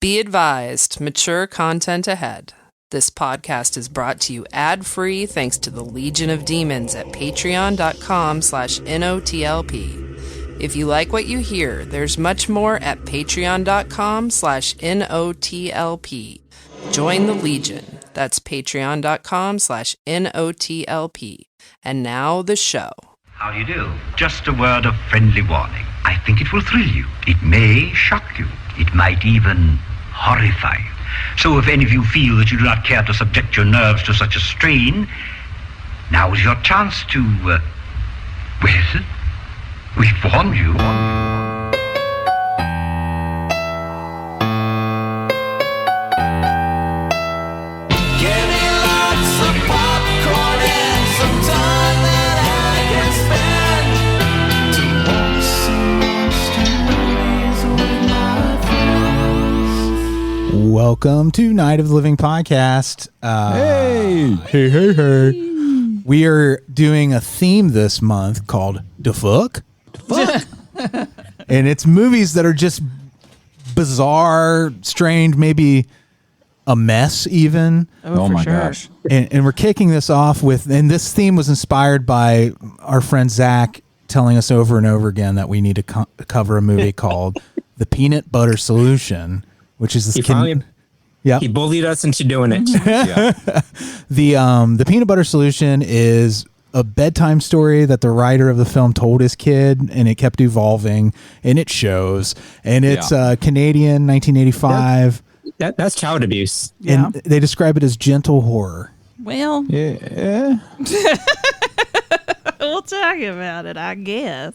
Be advised, mature content ahead. This podcast is brought to you ad-free thanks to the Legion of Demons at patreon.com/NOTLP. If you like what you hear, there's much more at patreon.com/NOTLP. Join the Legion. That's patreon.com/NOTLP. And now the show. How do you do? Just a word of friendly warning. I think it will thrill you. It may shock you. It might even horrify you. So if any of you feel that you do not care to subject your nerves to such a strain, now is your chance to, well, we've warned you. Welcome to Night of the Living Podcast. Hey. We are doing a theme this month called The Fuck. And it's movies that are just bizarre, strange, maybe a mess even. Oh my gosh. And we're kicking this off with, and this theme was inspired by our friend Zach telling us over and over again that we need to cover a movie called The Peanut Butter Solution, which is this He bullied us into doing it. The Peanut Butter Solution is a bedtime story that the writer of the film told his kid, and it kept evolving, and it shows. And it's Canadian, 1985. That's child abuse. And they describe it as gentle horror. Well, Yeah. we'll talk about it, I guess.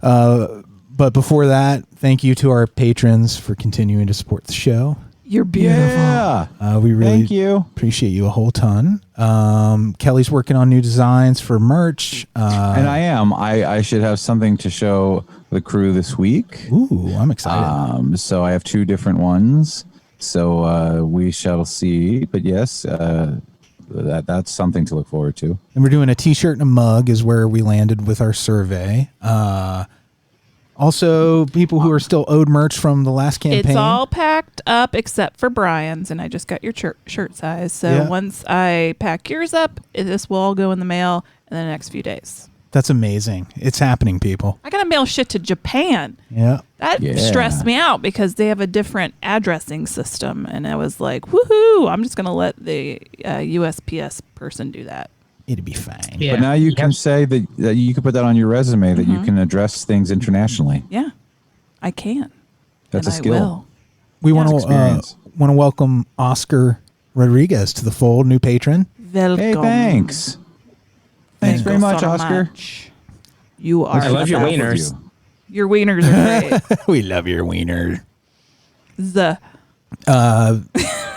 But before that, thank you to our patrons for continuing to support the show. You're beautiful. Yeah. We really Thank you. appreciate you a whole ton. Kelley's working on new designs for merch. And I am. I should have something to show the crew this week. Ooh, I'm excited. So I have two different ones. So we shall see. But yes, that's something to look forward to. And we're doing a t-shirt and a mug is where we landed with our survey. Also, people who are still owed merch from the last campaign. It's all packed up except for Brian's, and I just got your shirt size. So once I pack yours up, this will all go in the mail in the next few days. That's amazing. It's happening, people. I got to mail shit to Japan. Yeah. That stressed me out because they have a different addressing system. And I was like, woohoo, I'm just going to let the USPS person do that. It'd be fine. Yeah. But now you can say that you can put that on your resume that you can address things internationally. Yeah, I can. That's and a skill. I will. We want to welcome Oscar Rodriguez to the fold, new patron. Welcome. Hey, thanks. Thanks very much, Oscar. Much. You are. I love your wieners. Your wieners are great. We love your wiener.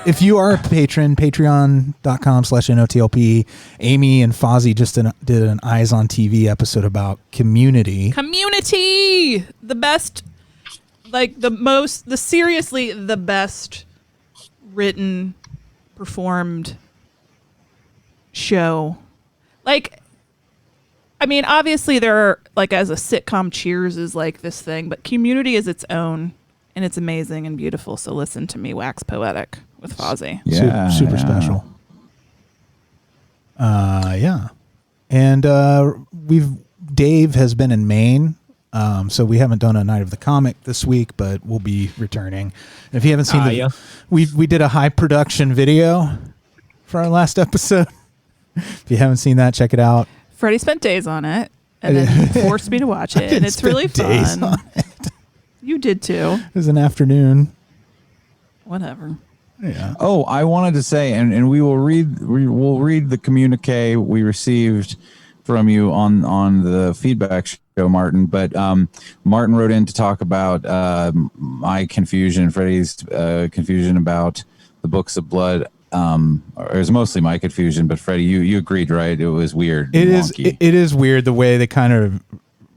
If you are a patron, patreon.com/NOTLP. Amy and Fozzie just did an Eyes on TV episode about Community. Community! The best, seriously, the best written, performed show. Obviously there are, as a sitcom, Cheers is this thing, but Community is its own, and it's amazing and beautiful. So listen to me wax poetic with Fozzie. Yeah, super special. And Dave has been in Maine, so we haven't done a Night of the Comic this week, but we'll be returning. And if you haven't seen we did a high production video for our last episode. If you haven't seen that, check it out. Freddie spent days on it, and then forced me to watch it, and it's really fun. You did too. It was an afternoon. Whatever. Yeah. Oh, I wanted to say, and we'll read the communique we received from you on the feedback show, Martin. But Martin wrote in to talk about my confusion, Freddie's confusion about the Books of Blood. It was mostly my confusion, but Freddie, you agreed, right? It was weird. It is weird the way they kind of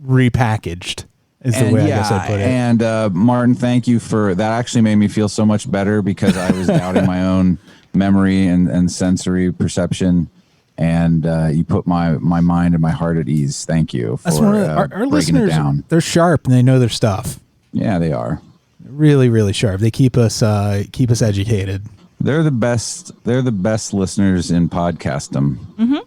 repackaged. Is the way I guess I put it. And Martin, thank you for that. Actually made me feel so much better because I was doubting my own memory and sensory perception. And you put my mind and my heart at ease. Thank you for our breaking listeners. it down. They're sharp and they know their stuff. Yeah, they are. They really, really sharp. They keep us educated. They're the best. They're the best listeners in podcastdom. Mm-hmm.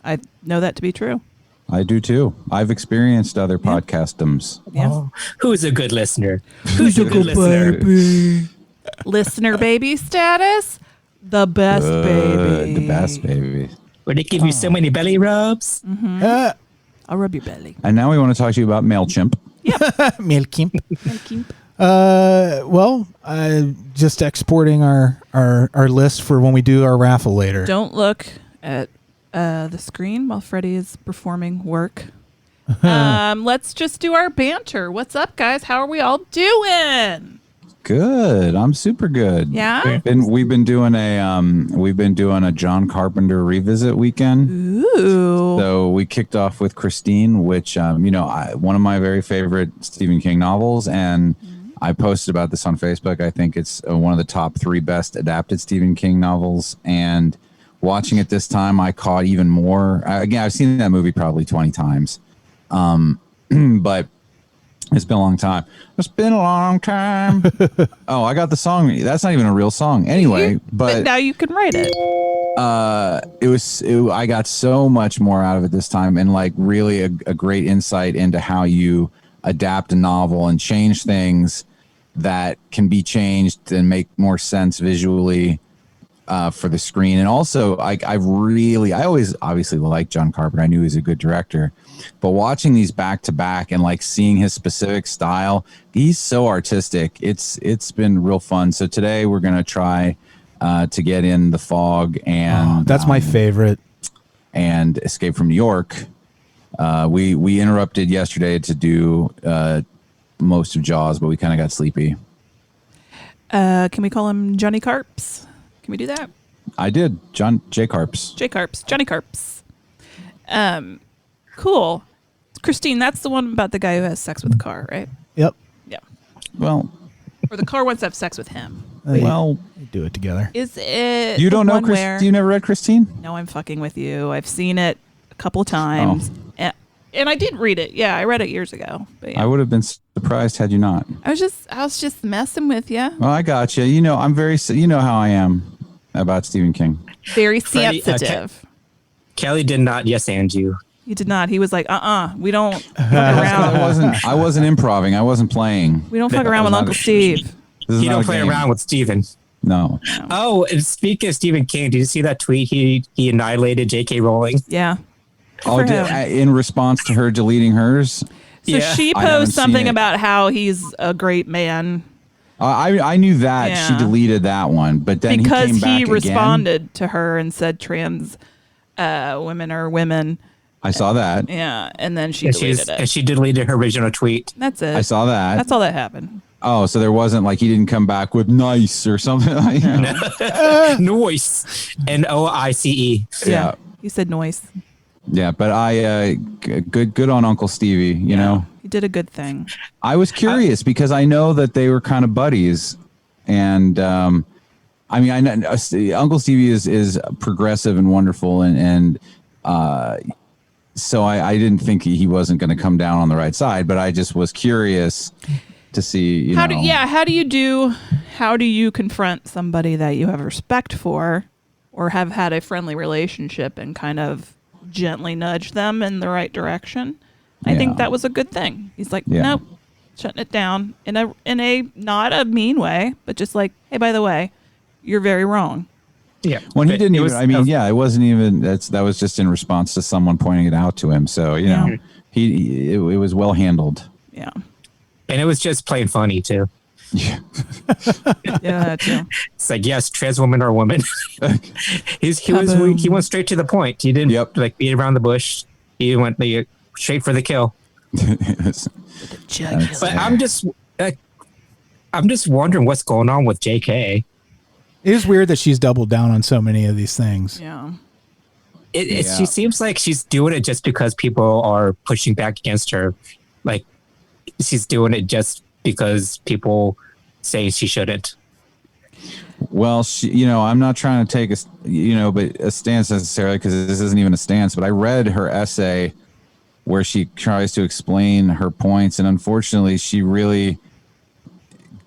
I know that to be true. I do too. I've experienced other podcastdoms. Yeah. Oh, who's a good listener? Who's a good listener? baby? Listener baby status? The best baby. The best baby. Where they give you so many belly rubs? Mm-hmm. I'll rub your belly. And now we want to talk to you about MailChimp. MailChimp. Just exporting our list for when we do our raffle later. Don't look at the screen while Freddy is performing work. Let's just do our banter. What's up, guys? How are we all doing? Good. I'm super good. Yeah. We've been doing a John Carpenter revisit weekend. Ooh. So we kicked off with Christine, which one of my very favorite Stephen King novels, and I posted about this on Facebook. I think it's one of the top 3 best adapted Stephen King novels, and watching it this time, I caught even more. Again, I've seen that movie probably 20 times, but it's been a long time. It's been a long time. Oh, I got the song. That's not even a real song. Anyway, but now you can write it. I got so much more out of it this time, and like really a great insight into how you adapt a novel and change things that can be changed and make more sense visually for the screen. And also, I always obviously liked John Carpenter. I knew he was a good director, but watching these back to back and like seeing his specific style, he's so artistic. It's been real fun. So today we're gonna try to get in The Fog and that's my favorite, and Escape from New York. We interrupted yesterday to do most of Jaws, but we kind of got sleepy. Can we call him Johnny Carps? Can we do that? I did. J. Carps. Johnny Carps. Cool. Christine, that's the one about the guy who has sex with the car, right? Yep. Yeah. Well, Or the car wants to have sex with him. well, we do it together. Is it? you don't know Christine? You never read Christine? No, I'm fucking with you. I've seen it a couple of times. And I did read it. Yeah, I read it years ago. But yeah. I would have been surprised had you not. I was just messing with you. Well, I got you. I'm you know how I am about Stephen King. Very Freddy, sensitive. Kelley did not yes and you. He did not. He was like, we don't fuck around. I wasn't improving. I wasn't playing. We don't fuck around with Uncle Steve. This You don't play around with Stephen. No. Oh, and speaking of Stephen King, did you see that tweet? He annihilated J.K. Rowling. Yeah. Oh, in response to her deleting hers? So she posed something about how he's a great man. I knew that. Yeah. She deleted that one, but then because he came back again. responded to her and said trans women are women. I saw that. Yeah, and then she deleted it. And she deleted her original tweet. That's it. I saw that. That's all that happened. Oh, so there wasn't like he didn't come back with nice or something. Noise. Noice. Yeah. He said noise. Yeah, but good on Uncle Stevie, you know. He did a good thing. I was curious because I know that they were kind of buddies, and I mean, I know Uncle Stevie is progressive and wonderful, and so I didn't think he wasn't going to come down on the right side, but I just was curious to see, how do you confront somebody that you have respect for or have had a friendly relationship and kind of gently nudge them in the right direction? I think that was a good thing. He's like, nope, shutting it down in a not a mean way, but just like, hey, by the way, you're very wrong. Yeah. When he didn't even, it wasn't even, that was just in response to someone pointing it out to him. So, it was well handled. Yeah. And it was just plain funny too. Yeah. Yeah, too. It's like, yes, trans women are women. He went straight to the point. He didn't beat around the bush. He went straight for the kill. But I'm just wondering what's going on with JK. It is weird that she's doubled down on so many of these things. Yeah. She seems like she's doing it just because people are pushing back against her. Like, she's doing it just because people say she shouldn't. Well, I'm not trying to take a stance necessarily, because this isn't even a stance, but I read her essay where she tries to explain her points, and unfortunately she really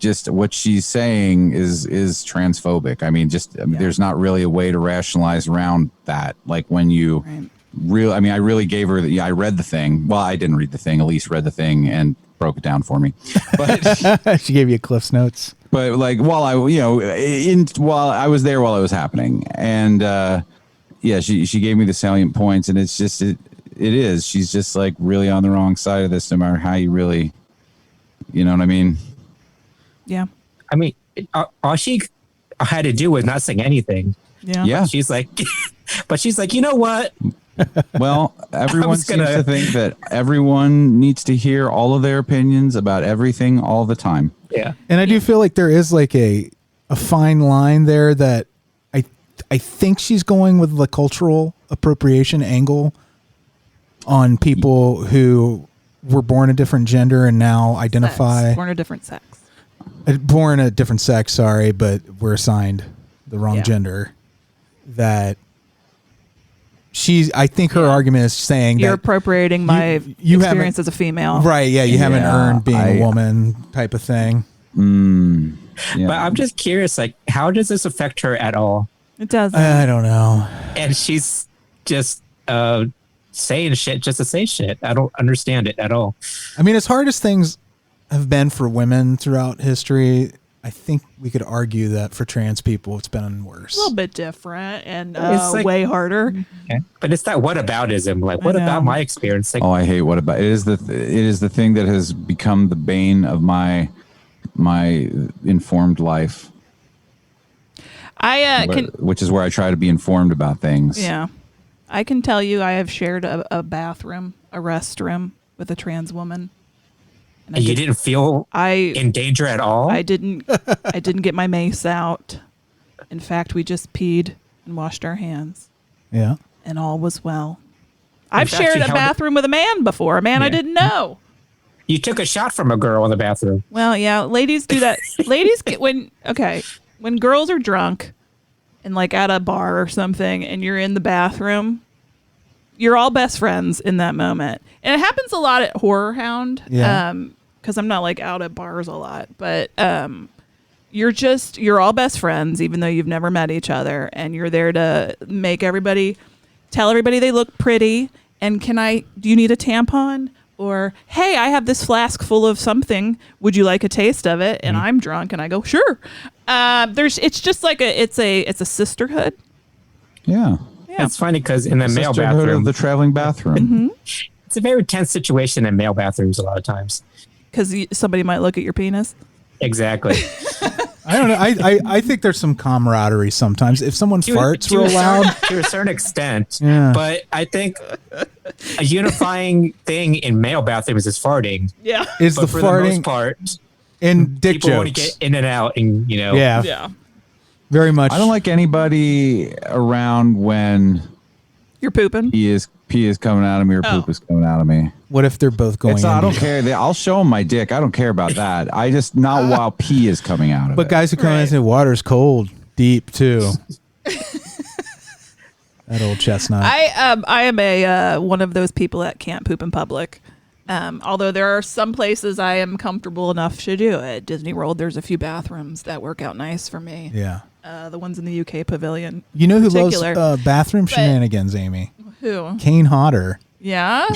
just what she's saying is transphobic. I mean, there's not really a way to rationalize around that. Like when you I really gave her I read the thing. Well, I didn't read the thing. Alise read the thing and broke it down for me. But she gave you Cliff's Notes. But like while I was there while it was happening, and she gave me the salient points, and it's just it is. She's just like really on the wrong side of this, no matter how you really, you know what I mean? Yeah. I mean, all she had to do was not saying anything. Yeah. She's like, you know what? Well, everyone seems to think that everyone needs to hear all of their opinions about everything all the time. Yeah. And I do feel like there is like a fine line there that I think she's going with the cultural appropriation angle on people who were born a different gender and now identify born a different sex. Born a different sex, sorry, but were assigned the wrong gender. That I think her argument is saying you're that appropriating my experience as a female. Right, yeah, you haven't earned being a woman type of thing. Yeah. But I'm just curious, like, how does this affect her at all? It doesn't. I don't know. And she's just saying shit just to say shit. I don't understand it at all. I mean, as hard as things have been for women throughout history, I think we could argue that for trans people, it's been worse. A little bit different and It's like- way harder. Okay. But it's that whataboutism. Like, what about my experience? Like, I hate what about it is the thing that has become the bane of my informed life. Which is where I try to be informed about things. Yeah. I can tell you I have shared a bathroom, a restroom with a trans woman. And you didn't feel in danger at all? I didn't get my mace out. In fact, we just peed and washed our hands. Yeah. And all was well. I've shared a bathroom with a man before, a man I didn't know. You took a shot from a girl in the bathroom. Well, yeah, ladies do that. Ladies get when girls are drunk and like at a bar or something and you're in the bathroom, you're all best friends in that moment. And it happens a lot at Horror Hound. Yeah. Because I'm not like out at bars a lot, but you're all best friends, even though you've never met each other, and you're there to tell everybody they look pretty. And do you need a tampon? Or, hey, I have this flask full of something. Would you like a taste of it? And I'm drunk, and I go, sure. It's just like it's a sisterhood. Yeah. It's funny because in the male sisterhood bathroom, of the traveling bathroom. Mm-hmm. It's a very tense situation in male bathrooms a lot of times. Because somebody might look at your penis. Exactly. I don't know. I think there's some camaraderie sometimes. If someone farts real loud. To a certain extent. Yeah. But I think a unifying thing in male bathrooms is farting. Yeah. Is but the for farting. the most part. And dick people jokes. want to get in and out and, Yeah. Yeah. Very much. I don't like anybody around when you're pooping. Pee is coming out of me or poop is coming out of me. What if they're both going? I don't care. I'll show them my dick. I don't care about that. I just not while pee is coming out of it. But guys who come in and say water's cold, deep too. That old chestnut. I am one of those people that can't poop in public. Although there are some places I am comfortable enough to do it. Disney World, there's a few bathrooms that work out nice for me. Yeah. The ones in the UK pavilion. You know who loves bathroom shenanigans, Amy? Who? Kane Hodder. Yeah?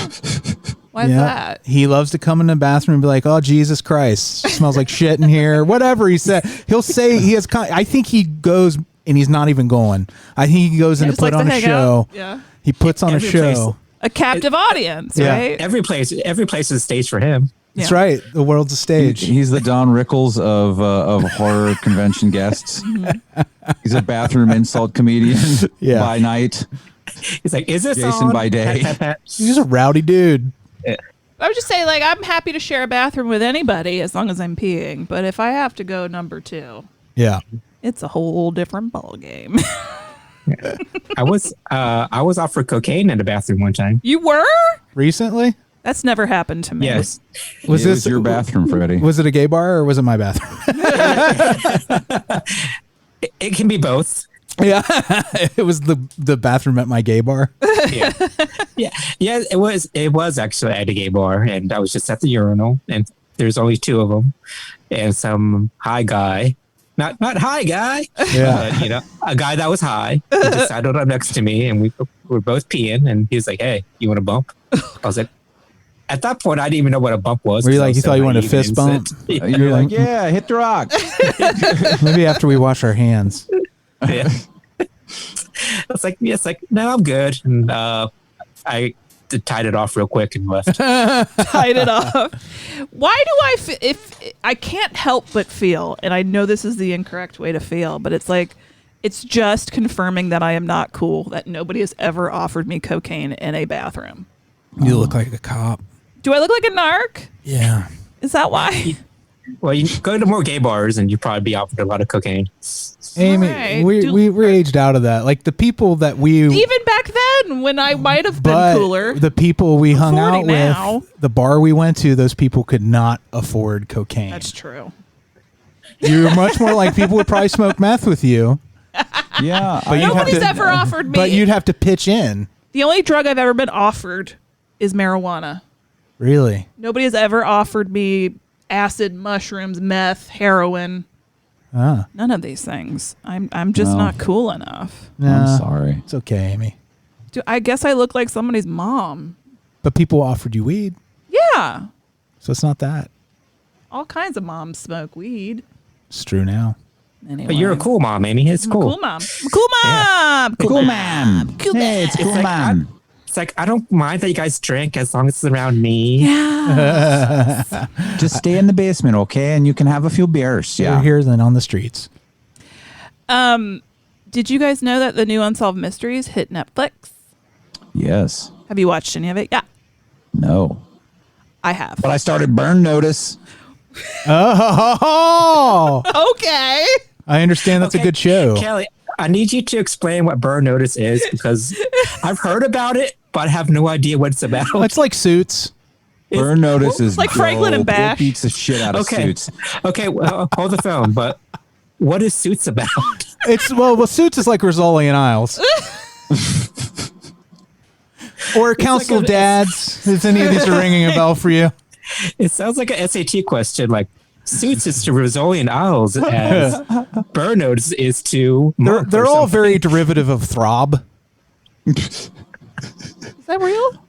Why's that? He loves to come in the bathroom and be like, oh, Jesus Christ, smells like shit in here. Whatever he said. He'll say he has, I think he goes and he's not even going. I think he goes in to put on a show. Yeah. He puts on a show. A captive audience, right? Every place is a stage for him. That's right. The world's a stage. He's the Don Rickles of horror convention guests. He's a bathroom insult comedian by night. He's like, is this Jason on? by day? He's just a rowdy dude. I would just say, like, I'm happy to share a bathroom with anybody as long as I'm peeing. But if I have to go number 2, it's a whole different ballgame. I was offered cocaine in the bathroom one time. You were? Recently? That's never happened to me. Yes. Was this your bathroom, Freddy? Was it a gay bar or was it my bathroom? It can be both. Yeah. It was the bathroom at my gay bar. Yeah. It was actually at a gay bar, and I was just at the urinal, and there's only two of them, and some high guy, not high guy, a guy that was high, he just sat up next to me, and we were both peeing, and he was like, "Hey, you want a bump?" I was like, at that point, I didn't even know what a bump was. Were you like, you thought you wanted a fist bump? You're like, yeah, hit the rock. Maybe after we wash our hands. Yeah. It's like, no, I'm good. And I tied it off real quick and left. Tied it off. Why do if I can't help but feel, and I know this is the incorrect way to feel, but it's like, it's just confirming that I am not cool, that nobody has ever offered me cocaine in a bathroom. You look like a cop. Do I look like a narc? Yeah. Is that why? Well, you go to more gay bars and you'd probably be offered a lot of cocaine. Amy, Right. we're aged out of that. Like the people that we... Even back then, when I might have been cooler. The people we hung 40 out now. with, the bar we went to, those people could not afford cocaine. That's true. You're much more like people would probably smoke meth with you. Yeah. But Nobody's ever offered me. But you'd have to pitch in. The only drug I've ever been offered is marijuana. Really? Nobody has ever offered me acid, mushrooms, meth, heroin. None of these things. I'm just not cool enough. I'm sorry. It's okay, Amy. I guess I look like somebody's mom. But people offered you weed. Yeah. So it's not that. All kinds of moms smoke weed. It's true now. Anyway. But you're a cool mom, Amy. It's cool. Cool mom. Cool mom. Yeah. Cool man. Cool Hey, it's cool man. It's like, I don't mind that you guys drink as long as it's around me. Yeah. Just stay in the basement, okay? And you can have a few beers. You're Yeah. here than on the streets. Did you guys know that the new Unsolved Mysteries hit Netflix? Yes. Have you watched any of it? Yeah, No. I have. But I started Burn Notice. Oh, Okay. I understand that's a good show. Kelley, I need you to explain what Burn Notice is, because I've heard about it, but I have no idea what it's about. It's like Suits. Burn Notice is like Franklin and dope. Bash. It beats the shit out of Suits. Okay, well, hold the phone, but what is Suits about? Well, Suits is like Rizzoli and Isles. Or Council of Dads. If any of these are ringing a bell for you. It sounds like a SAT question, like Suits is to Rizzoli and Isles as Burn Notice is to Monk They're or all something. very derivative of Throb. Is that real?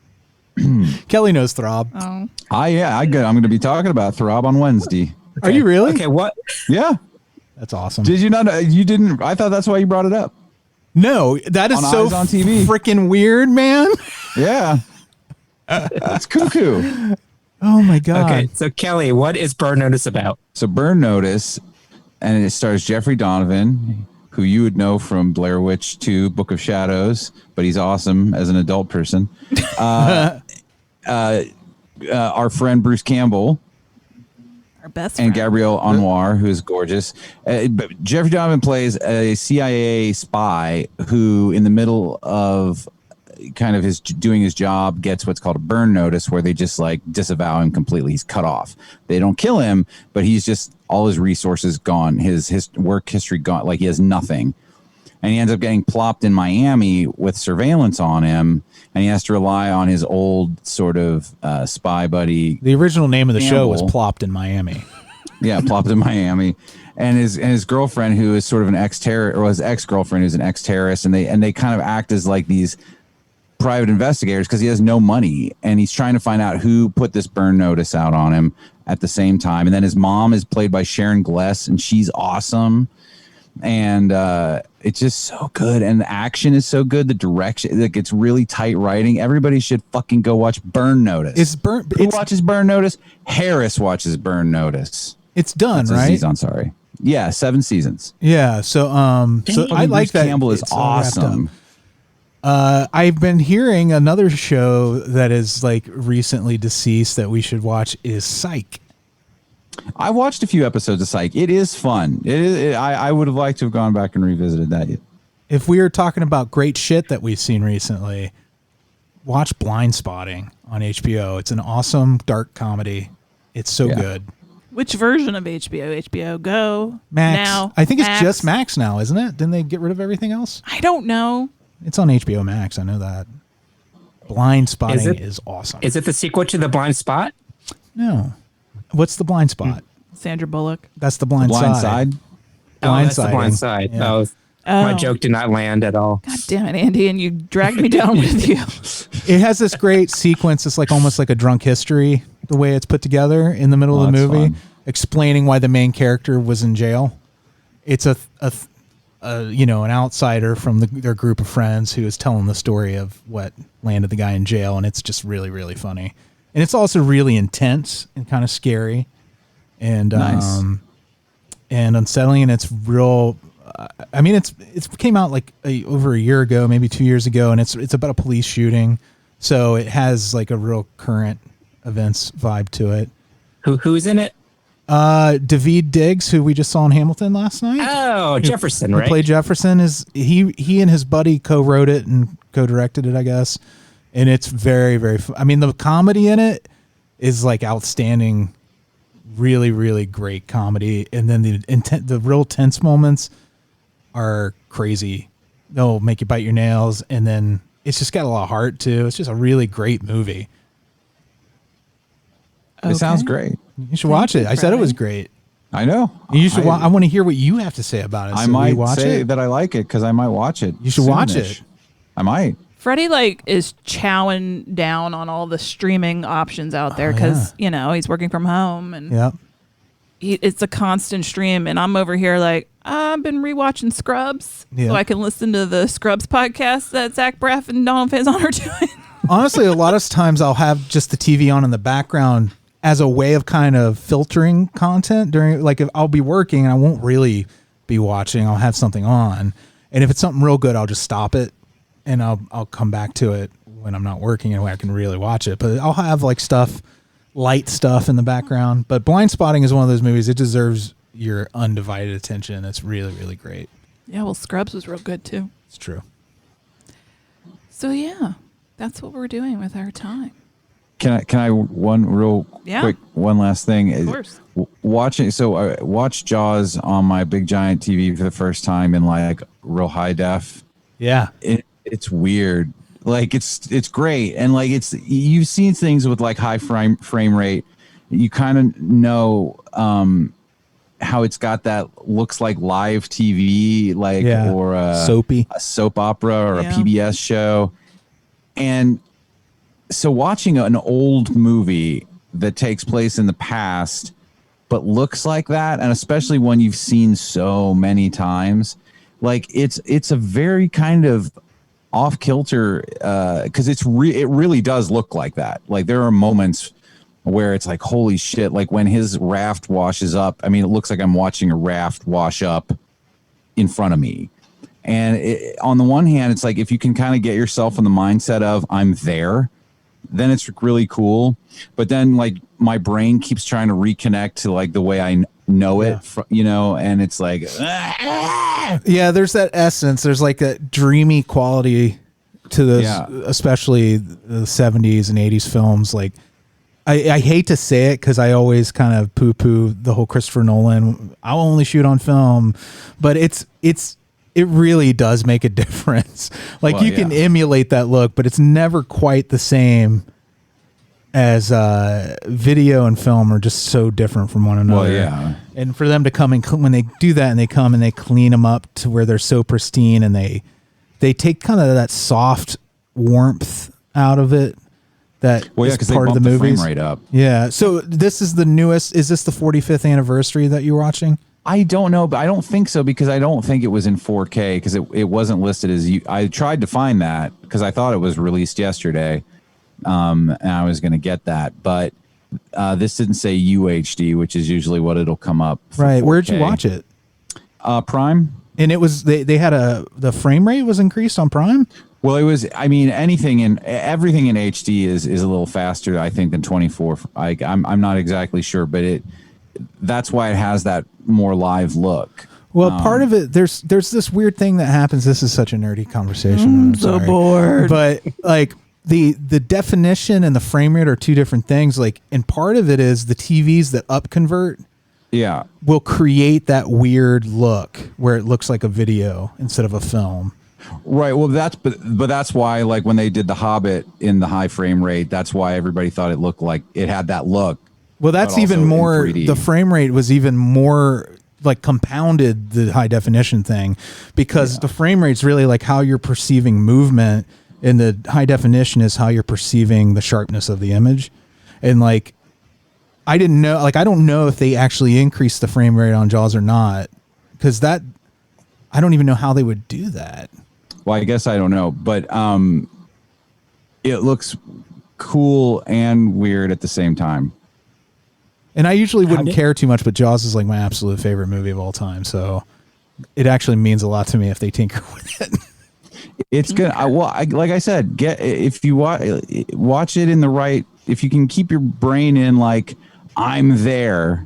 Kelly knows Throb. Oh. I'm going to be talking about Throb on Wednesday. Are you really? Okay, what? Yeah. That's awesome. Did you not? You didn't. I thought that's why you brought it up. No, that is On so Eyes on TV. freaking weird, man. Yeah. That's cuckoo. Oh my God. Okay, so Kelley, what is Burn Notice about? So Burn Notice, and it stars Jeffrey Donovan, who you would know from Blair Witch 2, Book of Shadows, but he's awesome as an adult person. Our friend Bruce Campbell, Our best and friend. Gabrielle Anwar, who is gorgeous. But Jeffrey Donovan plays a CIA spy who, in the middle of kind of doing his job, gets what's called a burn notice, where they just like disavow him completely. He's cut off. They don't kill him, but he's just, all his resources gone, his work history gone, like he has nothing. And he ends up getting plopped in Miami with surveillance on him, and he has to rely on his old sort of spy buddy. The original name of the show was Campbell. Plopped in Miami. Yeah, plopped in Miami, and his girlfriend, who is sort of an ex-terrorist, or his ex-girlfriend, who's an ex-terrorist, and they kind of act as like these private investigators because he has no money, and he's trying to find out who put this burn notice out on him at the same time. And then his mom is played by Sharon Gless, and she's awesome, and it's just so good, and the action is so good. The direction, like, it's really tight writing. Everybody should fucking go watch Burn Notice. Who watches Burn Notice? Harris watches Burn Notice. It's done, That's a right? season, sorry. Yeah, 7 seasons. Yeah. So I like Bruce that. Campbell is it's all wrapped up. awesome. I've been hearing another show that is like recently deceased that we should watch is Psych. I watched a few episodes of Psych. It is fun. I would have liked to have gone back and revisited that. If we are talking about great shit that we've seen recently, watch Blind Spotting on HBO. It's an awesome dark comedy. It's so good. Which version of HBO? HBO Go? Max. Now? I think it's Max? just Max now, isn't it? Didn't they get rid of everything else? I don't know. It's on HBO Max. I know that. Blind Spotting is awesome. Is it the sequel to The Blind Spot? No. What's the blind spot? Sandra Bullock. That's the blind side. That's the blind side. Yeah. My joke did not land at all. God damn it, Andy, and you dragged me down with you. It has this great sequence. It's like almost like a drunk history, the way it's put together in the middle of the movie, explaining why the main character was in jail. It's an outsider from their group of friends who is telling the story of what landed the guy in jail, and it's just really, really funny. And it's also really intense and kind of scary, and nice. And unsettling, and it's real. I mean, it came out like over a year ago, maybe 2 years ago, and it's about a police shooting, so it has like a real current events vibe to it. Who's in it? Daveed Diggs, who we just saw in Hamilton last night. Oh, Jefferson, who right? Played Jefferson. He and his buddy co-wrote it and co-directed it, I guess. And it's very, very. I mean, the comedy in it is like outstanding. Really, really great comedy, and then the real tense moments are crazy. They'll make you bite your nails, and then it's just got a lot of heart too. It's just a really great movie. Okay. It sounds great. You should watch it. I said it was great. I know. You should. I want to hear what you have to say about it. I might say that I like it because I might watch it. You should watch it. I might. Freddie is chowing down on all the streaming options out there because he's working from home and it's a constant stream. And I'm over here I've been rewatching Scrubs so I can listen to the Scrubs podcast that Zach Braff and Donald Faison are doing. Honestly, a lot of times I'll have just the TV on in the background as a way of kind of filtering content during, if I'll be working and I won't really be watching, I'll have something on. And if it's something real good, I'll just stop it and I'll come back to it when I'm not working and when I can really watch it. But I'll have light stuff in the background. But Blind Spotting is one of those movies. It deserves your undivided attention. It's really, really great. Yeah, well, Scrubs was real good too. It's true. So yeah, that's what we're doing with our time. Can I one last thing? Of course. Watching, so I watched Jaws on my big giant TV for the first time in real high def. Yeah. It's weird. It's great. And you've seen things with high frame rate. You kind of know how it's got that looks like live TV, or a soap opera or a PBS show. And so watching an old movie that takes place in the past but looks like that, and especially one you've seen so many times, it's a very kind of off kilter because it really does look like that. There are moments where it's holy shit, when his raft washes up. I mean, it looks like I'm watching a raft wash up in front of me. And on the one hand, it's if you can kind of get yourself in the mindset of I'm there, then it's really cool. But then my brain keeps trying to reconnect to the way I know it, and it's yeah, there's that essence. There's that dreamy quality to those, especially the 70s and 80s films. I hate to say it because I always kind of poo-poo the whole Christopher Nolan, I'll only shoot on film, but it really does make a difference. You can emulate that look, but it's never quite the same as video and film are just so different from one another. Well, yeah. And for them to come and when they do that and they come and they clean them up to where they're so pristine and they take kind of that soft warmth out of it. That is part of the movies. Frame rate up. Yeah. So this is the newest. Is this the 45th anniversary that you're watching? I don't know, but I don't think so because I don't think it was in 4K because it wasn't listed as you. I tried to find that because I thought it was released yesterday, and I was going to get that, but this didn't say UHD, which is usually what it'll come up. Right. 4K. Where'd you watch it? Prime. And it was they had the frame rate was increased on Prime. Well, it was. I mean, everything in HD is a little faster, I think, than 24. I'm not exactly sure, but that's why it has that more live look. Well, part of it, there's this weird thing that happens. This is such a nerdy conversation. I'm so bored. But the definition and the frame rate are two different things. And part of it is the TVs that upconvert. Yeah, will create that weird look where it looks like a video instead of a film. Right. Well, that's why when they did The Hobbit in the high frame rate, that's why everybody thought it looked like it had that look. Well, that's even more. The frame rate was even more like compounded the high definition thing, because the frame rate's really like how you're perceiving movement, and the high definition is how you're perceiving the sharpness of the image. And like, I didn't know, like, I don't know if they actually increased the frame rate on Jaws or not, because that, I don't even know how they would do that. Well, I guess I don't know, but it looks cool and weird at the same time. And I usually wouldn't care too much, but Jaws is like my absolute favorite movie of all time. So it actually means a lot to me if they tinker with it. It's good. Like I said, if you watch it in the right, if you can keep your brain in like, I'm there,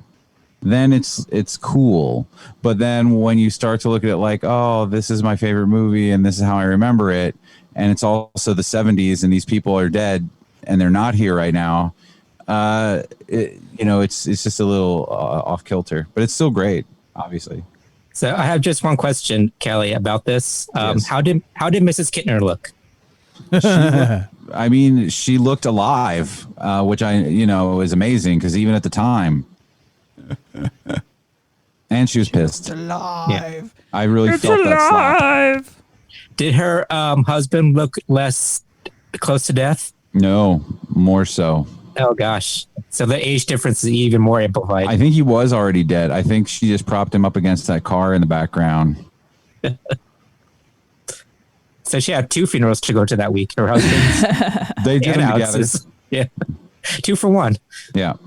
then it's cool. But then when you start to look at it like, oh, this is my favorite movie and this is how I remember it, and it's also the 70s and these people are dead and they're not here right now, it's just a little off kilter, but it's still great, obviously. So I have just one question, Kelley, about this. Yes. How did Mrs. Kittner look? She looked alive, which is amazing, because even at the time, and she was pissed. Alive. Yeah. I really felt that slap. Did her husband look less close to death? No, more so. Oh gosh! So the age difference is even more amplified. I think he was already dead. I think she just propped him up against that car in the background. So she had 2 funerals to go to that week. Her husband's. They did them together. Yeah, 2 for 1. Yeah. All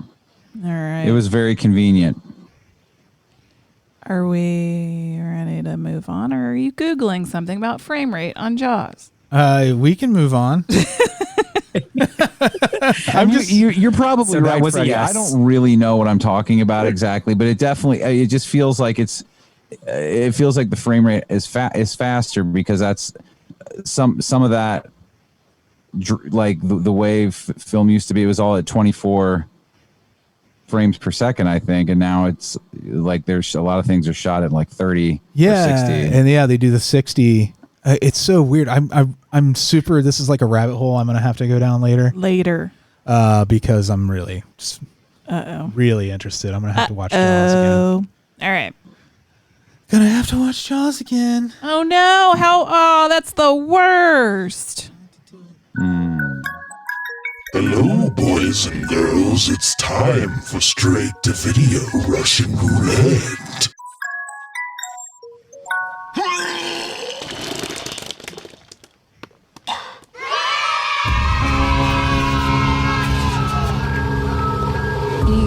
right. It was very convenient. Are we ready to move on, or are you Googling something about frame rate on Jaws? We can move on. You're probably right, Freddy. Yes. I don't really know what I'm talking about exactly, but it just feels like it feels like the frame rate is faster, because that's some of that, like the way film used to be. It was all at 24 frames per second, I think, and now it's like there's a lot of things are shot at like 30 or 60. And they do the 60. It's so weird. I'm super. This is like a rabbit hole I'm gonna have to go down later. Because I'm really just really interested. I'm gonna have to watch Jaws again. All right. Gonna have to watch Jaws again. Oh no! That's the worst. Hello, boys and girls. It's time for Straight-to-Video Russian Roulette.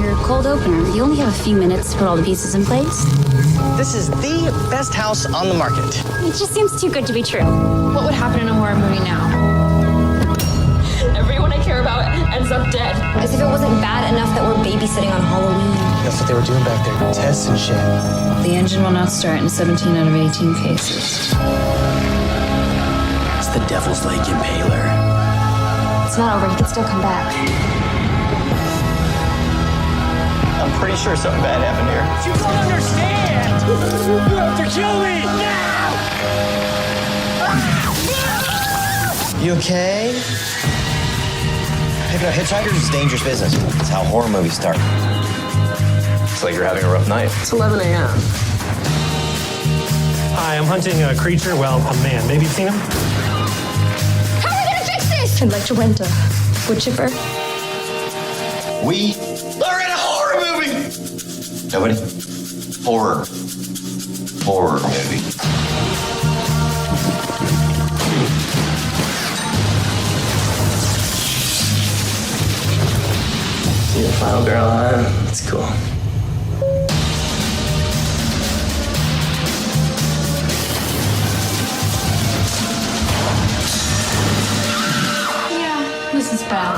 Your cold opener. You only have a few minutes to put all the pieces in place. This is the best house on the market. It just seems too good to be true. What would happen in a horror movie now? Everyone I care about ends up dead. As if it wasn't bad enough that we're babysitting on Halloween. That's what they were doing back there. Tests and shit. The engine will not start in 17 out of 18 cases. It's the Devil's Lake Impaler. It's not over. He could still come back. I'm pretty sure something bad happened here. You don't understand! You have to kill me now! You okay? Hey, hitchhikers is dangerous business. It's how horror movies start. It's like you're having a rough night. It's 11 a.m. Hi, I'm hunting a creature, well, a man. Maybe you've seen him? How are we gonna fix this? I'd like to rent a wood chipper. We are in a horror movie! Nobody? Horror movie. See the final girl on? It's cool. Yeah, this is bad.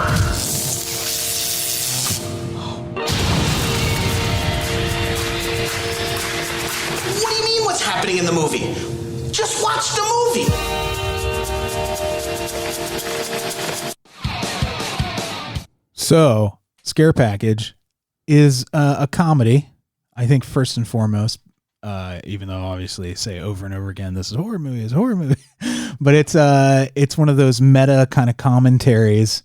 What do you mean what's happening in the movie? Just watch the movie! So, Scare Package is a comedy, I think, first and foremost, even though obviously say over and over again, this is a horror movie, but it's one of those meta kind of commentaries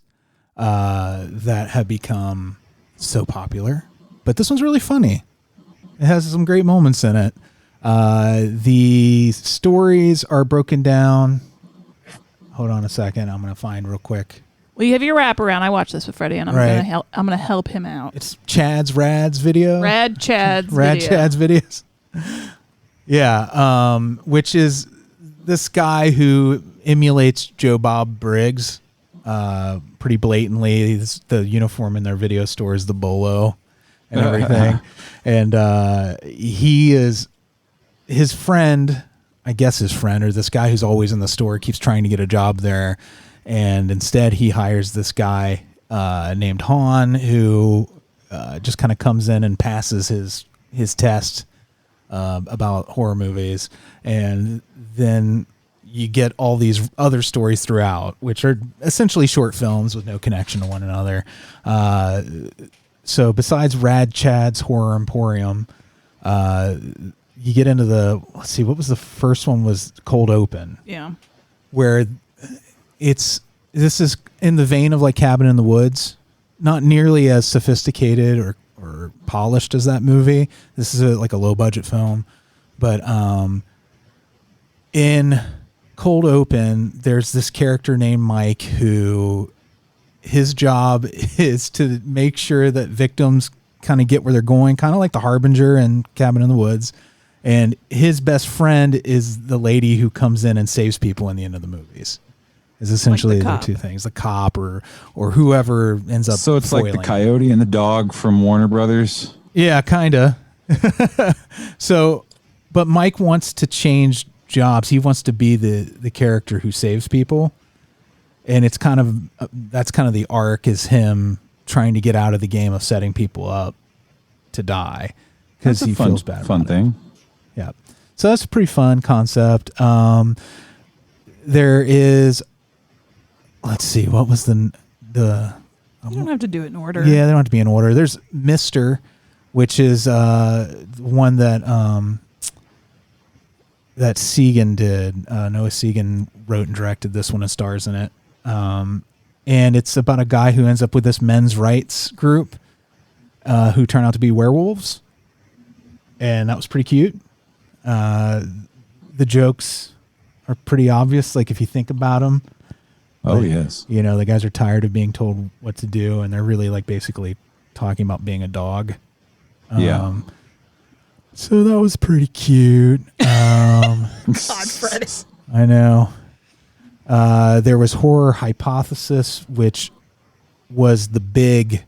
that have become so popular, but this one's really funny. It has some great moments in it. The stories are broken down. Hold on a second. I'm going to find real quick. Well, you have your wraparound. I watched this with Freddie, and I'm going to help him out. It's Chad's video. Rad Chad's videos. Yeah, which is this guy who emulates Joe Bob Briggs pretty blatantly. The uniform in their video store is the bolo and everything. And he is his friend, I guess his friend, or this guy who's always in the store, keeps trying to get a job there. And instead he hires this guy named Han, who just kind of comes in and passes his test about horror movies. And then you get all these other stories throughout, which are essentially short films with no connection to one another. So besides Rad Chad's Horror Emporium, you get into let's see, what was the first one? Was Cold Open. Yeah. Where this is in the vein of like Cabin in the Woods, not nearly as sophisticated or polished as that movie. This is like a low budget film, but in Cold Open, there's this character named Mike who his job is to make sure that victims kind of get where they're going, kind of like the Harbinger and Cabin in the Woods. And his best friend is the lady who comes in and saves people in the end of the movies. Is essentially like the two things, the cop or whoever ends up. So it's foiling. like the coyote and the dog from Warner Brothers. Yeah, kind of. So, but Mike wants to change jobs. He wants to be the character who saves people. And it's kind of, that's kind of the arc, is him trying to get out of the game of setting people up to die because he feels bad. Fun thing. Yeah. So that's a pretty fun concept. There is, let's see, what was the you don't have to do it in order. Yeah, they don't have to be in order. There's Mr., which is one that Segan did. Noah Segan wrote and directed this one and stars in it. And it's about a guy who ends up with this men's rights group who turn out to be werewolves. And that was pretty cute. The jokes are pretty obvious, like if you think about them. Oh, yes. You know, the guys are tired of being told what to do, and they're really like basically talking about being a dog. Yeah. So that was pretty cute. God, Freddy. I know. There was Horror Hypothesis, which was the big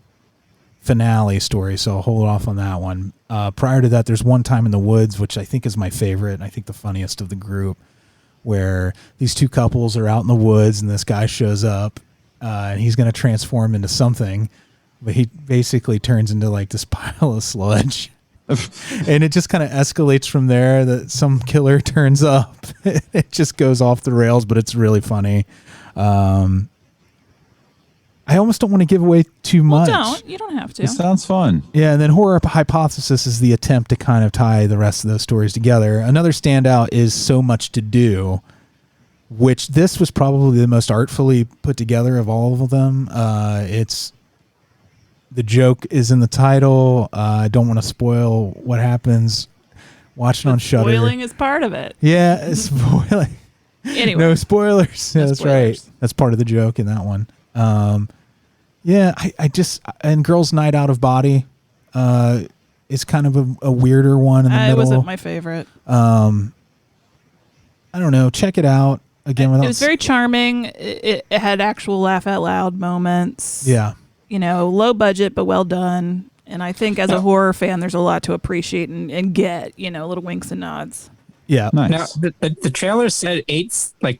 finale story, so I'll hold off on that one. Prior to that, there's One Time in the Woods, which I think is my favorite, and I think the funniest of the group, where these two couples are out in the woods and this guy shows up and he's going to transform into something, but he basically turns into like this pile of sludge. And it just kind of escalates from there, that some killer turns up. It just goes off the rails, but it's really funny. I almost don't want to give away too much. You don't have to. It sounds fun. Yeah, and then Horror Hypothesis is the attempt to kind of tie the rest of those stories together. Another standout is So Much to Do, which this was probably the most artfully put together of all of them. It's the joke is in the title. I don't want to spoil what happens. Watch it on Shudder. Spoiling is part of it. Yeah, it's spoiling. Anyway. No spoilers. No Yeah, that's spoilers. right. That's part of the joke in that one. Yeah, I just, and Girls Night Out of Body is kind of a weirder one in the middle. It wasn't my favorite. I don't know. Check it out. Again, It was very charming. It had actual laugh out loud moments. Yeah. You know, low budget, but well done. And I think as a horror fan, there's a lot to appreciate and get, you know, little winks and nods. Yeah. Nice. Now, the trailer said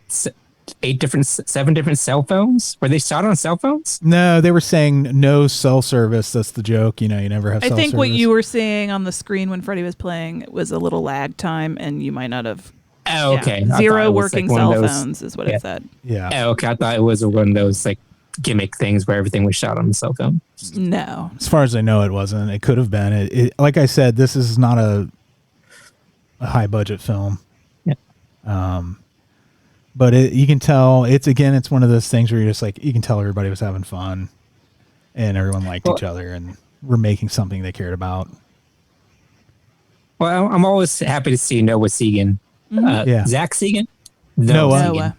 seven different cell phones. Were they shot on cell phones? No, they were saying no cell service. That's the joke. You know, you never have cell I think service. what you were seeing on the screen when Freddie was playing was a little lag time, and you might not have. Oh, okay. Yeah, zero working cell phones is what it said. Yeah. Oh, okay. I thought it was one of those like gimmick things where everything was shot on the cell phone. No. As far as I know, it wasn't. It could have been. It like I said, this is not a high budget film. Yeah. But you can tell it's one of those things where you're just like, you can tell everybody was having fun and everyone liked each other. And were making something they cared about. Well, I'm always happy to see Noah Segan. Zach Segan? Noah.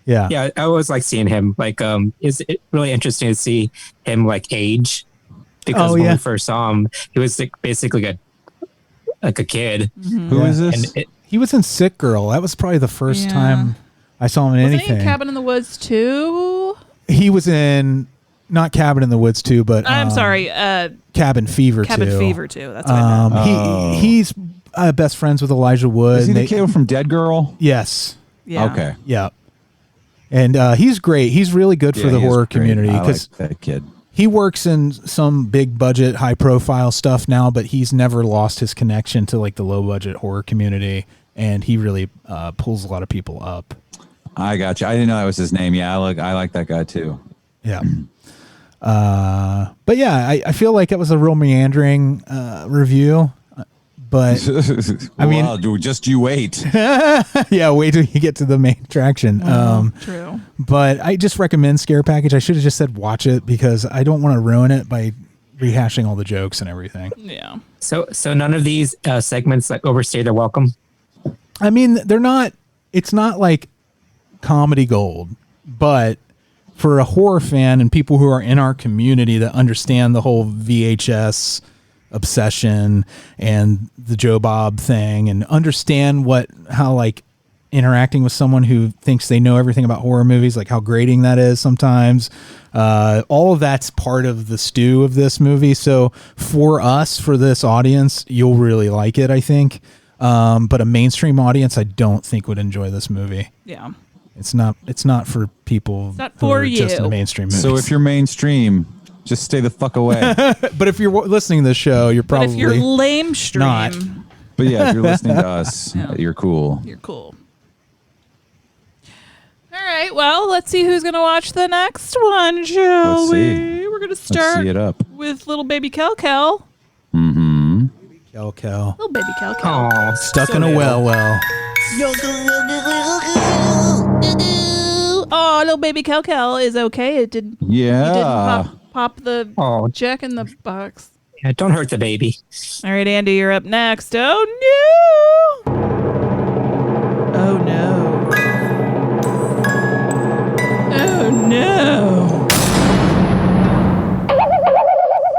Yeah. I always like seeing him. Like, it's really interesting to see him like age, because when we first saw him, he was like, basically a kid. Mm-hmm. Who is this? He was in Sick Girl. That was probably the first time I saw him in anything. Wasn't he in Cabin in the Woods too? He was in not Cabin in the Woods 2, but I'm sorry, Cabin Fever 2. Cabin Fever 2. That's what I meant. He's best friends with Elijah Wood. Is he the kid from Dead Girl? Yes. Yeah. Okay. Yeah. And he's great. He's really good for the horror community because that kid. He works in some big budget, high profile stuff now, but he's never lost his connection to like the low budget horror community, and he really pulls a lot of people up. I got you. I didn't know that was his name. Yeah, I like that guy too. Yeah. But yeah, I feel like it was a real meandering review. But I mean, well, just you wait. Yeah, wait till you get to the main attraction. True. But I just recommend Scare Package. I should have just said watch it because I don't want to ruin it by rehashing all the jokes and everything. Yeah. So none of these segments like overstay their welcome. I mean, they're not. It's not like comedy gold, but for a horror fan and people who are in our community that understand the whole VHS obsession and the Joe Bob thing and understand how like interacting with someone who thinks they know everything about horror movies, like how grating that is sometimes. All of that's part of the stew of this movie. So for this audience, you'll really like it, I think. But a mainstream audience, I don't think would enjoy this movie. Yeah. It's not for people it's not who for are you. just in mainstream movies. So if you're mainstream, just stay the fuck away. But if you're listening to the show, you're probably if you're lame stream. not. But yeah, if you're listening to us, you're cool. You're cool. All right, well, let's see who's going to watch the next one, shall we? We're going to start see it up. with little baby Kel. Mm-hmm. Kel. Little baby Kel. Oh, Stuck in a well. Oh, little baby Kel is okay. It didn't. Yeah. He didn't pop the check in the box. Yeah, don't hurt the baby. All right, Andy, you're up next. Oh no! Oh no! Oh no!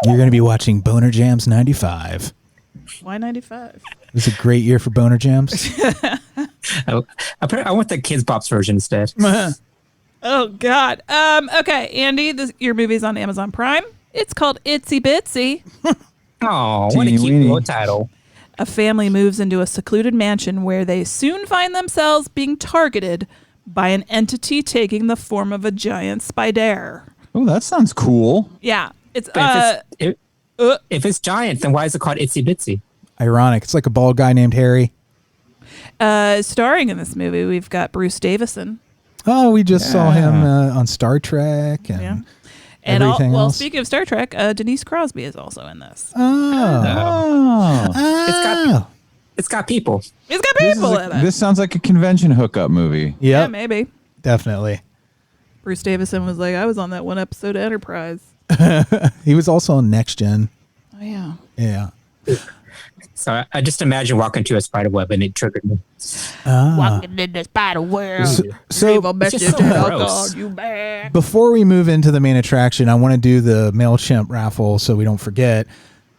You're going to be watching Boner Jams 95. Why 95? It was a great year for Boner Jams. I want the Kids Bop's version instead. Oh God. Okay, Andy, your movie's on Amazon Prime. It's called Itsy Bitsy. Oh, what a cute little title. A family moves into a secluded mansion where they soon find themselves being targeted by an entity taking the form of a giant spider. Oh, that sounds cool. Yeah. It's if it's giant, then why is it called Itsy Bitsy? Ironic. It's like a bald guy named Harry. Starring in this movie, we've got Bruce Davison. Oh, we just saw him on Star Trek and everything else. Speaking of Star Trek, Denise Crosby is also in this. It's got people. It's got people in it. This sounds like a convention hookup movie. Yep. Yeah, maybe. Definitely. Bruce Davison was like, I was on that one episode of Enterprise. He was also on Next Gen. Oh, yeah. Yeah. So I just imagine walking to a spider web and it triggered me. Walking in the spider web. So you back. Before we move into the main attraction, I want to do the MailChimp raffle so we don't forget.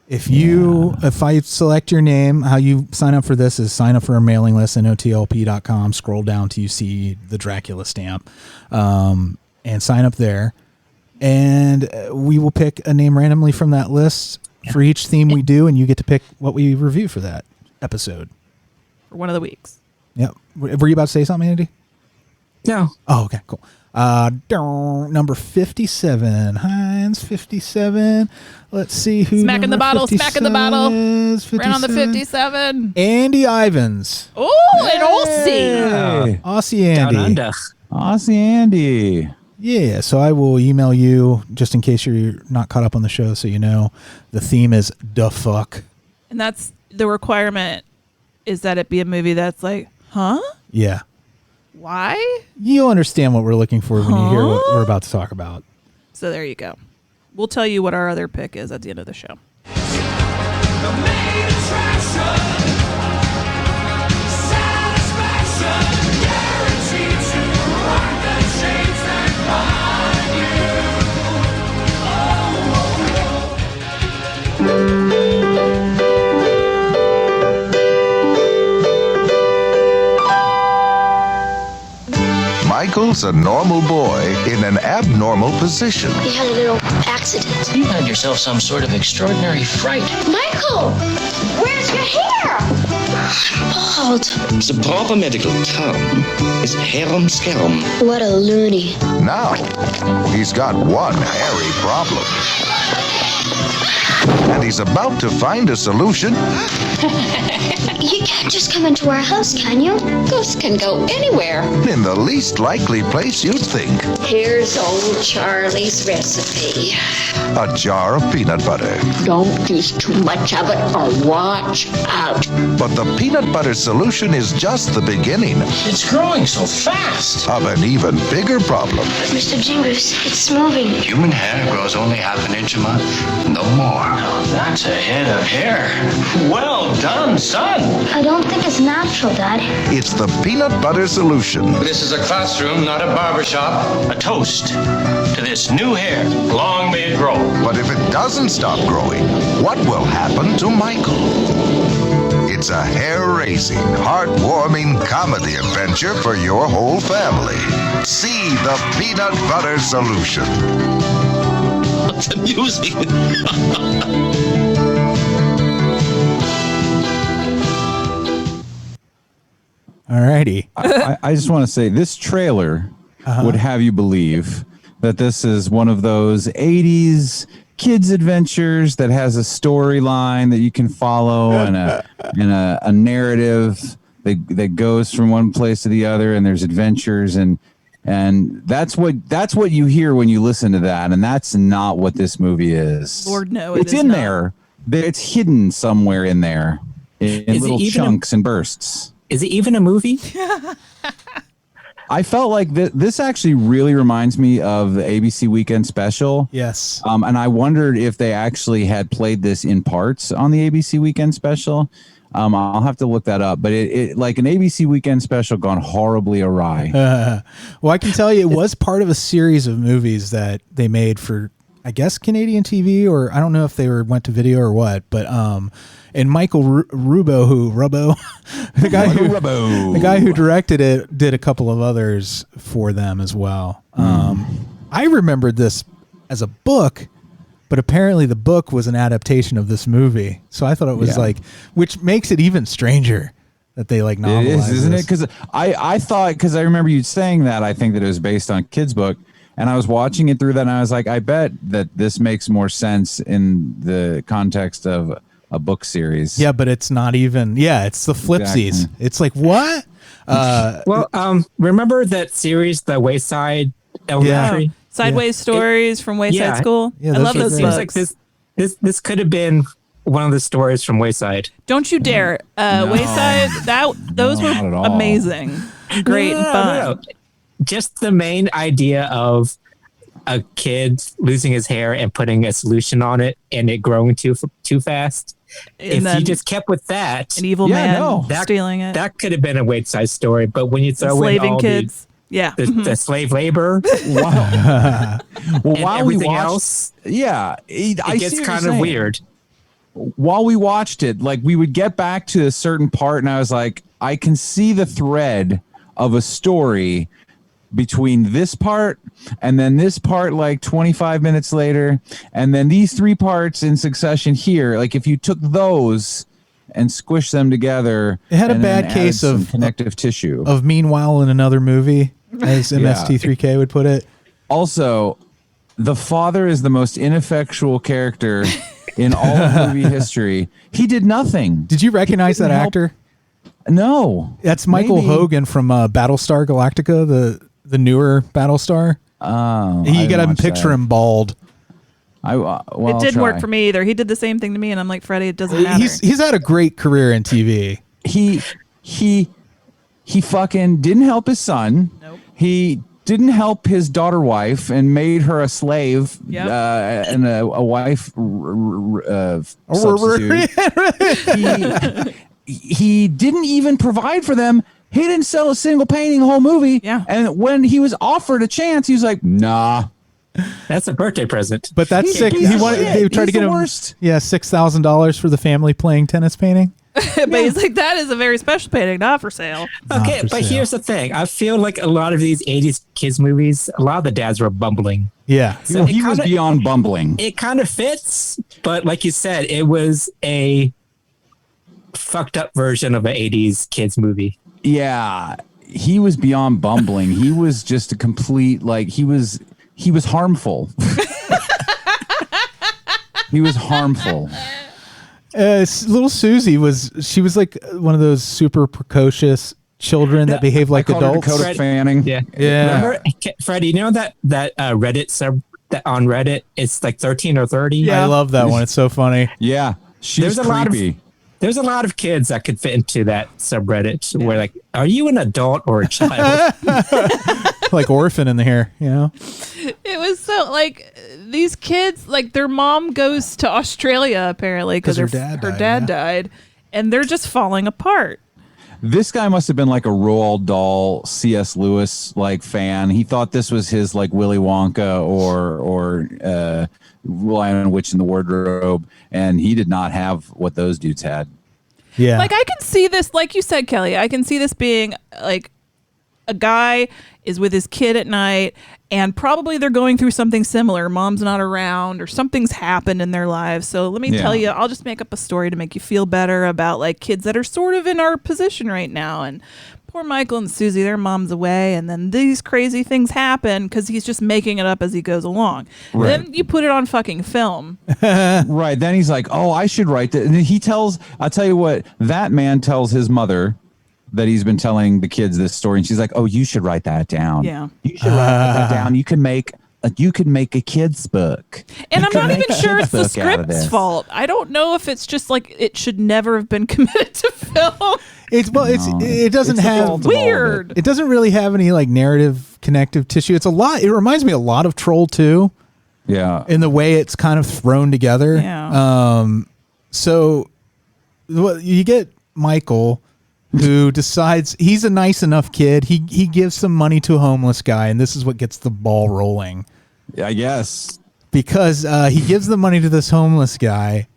If I select your name, how you sign up for this is sign up for our mailing list, notlp.com, scroll down till you see the Dracula stamp, and sign up there. And we will pick a name randomly from that list for each theme we do, and you get to pick what we review for that episode. For one of the weeks. Yep. Were you about to say something, Andy? No. Oh, okay, cool. Number 57, Heinz 57. Let's see who. Smacking the bottle. Right on the 57. Andy Ivins. Oh, and Aussie. Aussie Andy. Down under. Aussie Andy. Yeah, so I will email you just in case you're not caught up on the show, so you know the theme is "da fuck." And that's the requirement, is that it be a movie that's like, huh? Yeah. Why? You'll understand what we're looking for when you hear what we're about to talk about. So there you go. We'll tell you what our other pick is at the end of the show. Michael's a normal boy in an abnormal position. You had a little accident. You had yourself some sort of extraordinary fright. Michael, where's your hair? Bald. The proper medical term is harum scarum. What a loony. Now, he's got one hairy problem. And he's about to find a solution. You can't just come into our house, can you? Ghosts can go anywhere. In the least likely place you'd think. Here's old Charlie's recipe. A jar of peanut butter. Don't use too much of it or watch out. But the peanut butter solution is just the beginning. It's growing so fast. Of an even bigger problem. Mr. Jingles, it's moving. Human hair grows only half an inch a month. No more. Oh, that's a head of hair. Well done, son. I don't think it's natural, Dad. It's the peanut butter solution. This is a classroom, not a barbershop. A toast to this new hair. Long may it grow. But if it doesn't stop growing, what will happen to Michael? It's a hair-raising, heartwarming comedy adventure for your whole family. See the peanut butter solution. It's amusing. Alrighty. I just want to say this trailer would have you believe that this is one of those 80s kids adventures that has a storyline that you can follow and a narrative that goes from one place to the other, and there's adventures and that's what you hear when you listen to that, and that's not what this movie is. Lord, no, it's in there. It's hidden somewhere in there in little chunks and bursts. Is it even a movie? I felt like this actually really reminds me of the ABC Weekend Special. Yes. And I wondered if they actually had played this in parts on the ABC Weekend Special. I'll have to look that up. But it like an ABC Weekend Special gone horribly awry. Well, I can tell you it was part of a series of movies that they made for, I guess, Canadian TV, or I don't know if they went to video or what, but and Michael Rubbo, the guy who directed it, did a couple of others for them as well. I remembered this as a book, but apparently the book was an adaptation of this movie. So I thought it was which makes it even stranger that they like novelized. It is, isn't it? Because I thought, because I remember you saying that, I think that it was based on a kid's book. And I was watching it through that, and I was like, I bet that this makes more sense in the context of a book series. Yeah, but it's not even. Yeah, it's the flipsies. Exactly. It's like, what? Remember that series, The Wayside Elementary? Yeah. Sideways Stories from Wayside School? Yeah, I love those books. Like this could have been one of the stories from Wayside. Don't you dare. Wayside, those were amazing. Great and fun. No. Just the main idea of a kid losing his hair and putting a solution on it and it growing too fast. And if you just kept with that, an evil man stealing it, that could have been a Wayside story. But when you throw in all kids, the slave labor, well, while everything we watched, else, it gets kind of weird. While we watched it, like we would get back to a certain part, and I was like, I can see the thread of a story between this part and then this part like 25 minutes later, and then these three parts in succession here. Like if you took those and squished them together, it had a bad case of connective tissue of Meanwhile in Another Movie, as MST3K would put it. Also, the father is the most ineffectual character in all of movie history. He did nothing. Did you recognize that actor? No. That's Michael Hogan from Battlestar Galactica, the newer Battlestar. Oh, you got to picture him bald. It didn't work for me either. He did the same thing to me, and I'm like, Freddie, it doesn't matter. He's had a great career in TV. He fucking didn't help his son. Nope. He didn't help his daughter wife and made her a slave and a wife substitute. He didn't even provide for them. He didn't sell a single painting the whole movie. Yeah. And when he was offered a chance, he was like, nah. That's a birthday present. But that's sick. They tried to get him $6,000 for the family playing tennis painting. But he's like, that is a very special painting, not for sale. Okay, but here's the thing. I feel like a lot of these 80s kids movies, a lot of the dads were bumbling. Yeah. So he was beyond bumbling. It kind of fits, but like you said, it was a fucked up version of an 80s kids movie. Yeah. He was beyond bumbling. He was just a complete, like, he was harmful. He was harmful. Little Susie was like one of those super precocious children that behave like adults. Dakota Fanning. Yeah. Remember, Freddie, you know that Reddit sub that on Reddit, it's like 13 or 30? Yeah. I love that one. It's so funch. Yeah. She's creepy. There's a lot of kids that could fit into that subreddit where, like, are you an adult or a child? Like orphan in the hair, you know? It was so, like, these kids, like, their mom goes to Australia, apparently, because her dad died, and they're just falling apart. This guy must have been like a Roald Dahl, C.S. Lewis like fan. He thought this was his like Willy Wonka or Lion, Witch in the Wardrobe, and he did not have what those dudes had. Yeah, like I can see this, like you said, Kelley. I can see this being like a guy is with his kid at night, and probably they're going through something similar. Mom's not around, or something's happened in their lives. So let me tell you, I'll just make up a story to make you feel better about like kids that are sort of in our position right now. And poor Michael and Susie, their mom's away, and then these crazy things happen because he's just making it up as he goes along. Right. Then you put it on fucking film. Right. Then he's like, oh, I should write that. And he tells, I'll tell you what, that man tells his mother that he's been telling the kids this story, and she's like, oh, you should write that down. Yeah. You should write that down. You could make a kid's book. And I'm not even sure it's the script's fault. I don't know if it's just like it should never have been committed to film. It doesn't have weird. It doesn't really have any like narrative connective tissue. It's a lot. It reminds me a lot of Troll 2. Yeah. In the way it's kind of thrown together. Yeah. So you get Michael, who decides he's a nice enough kid. He gives some money to a homeless guy, and this is what gets the ball rolling. I guess. Because he gives the money to this homeless guy,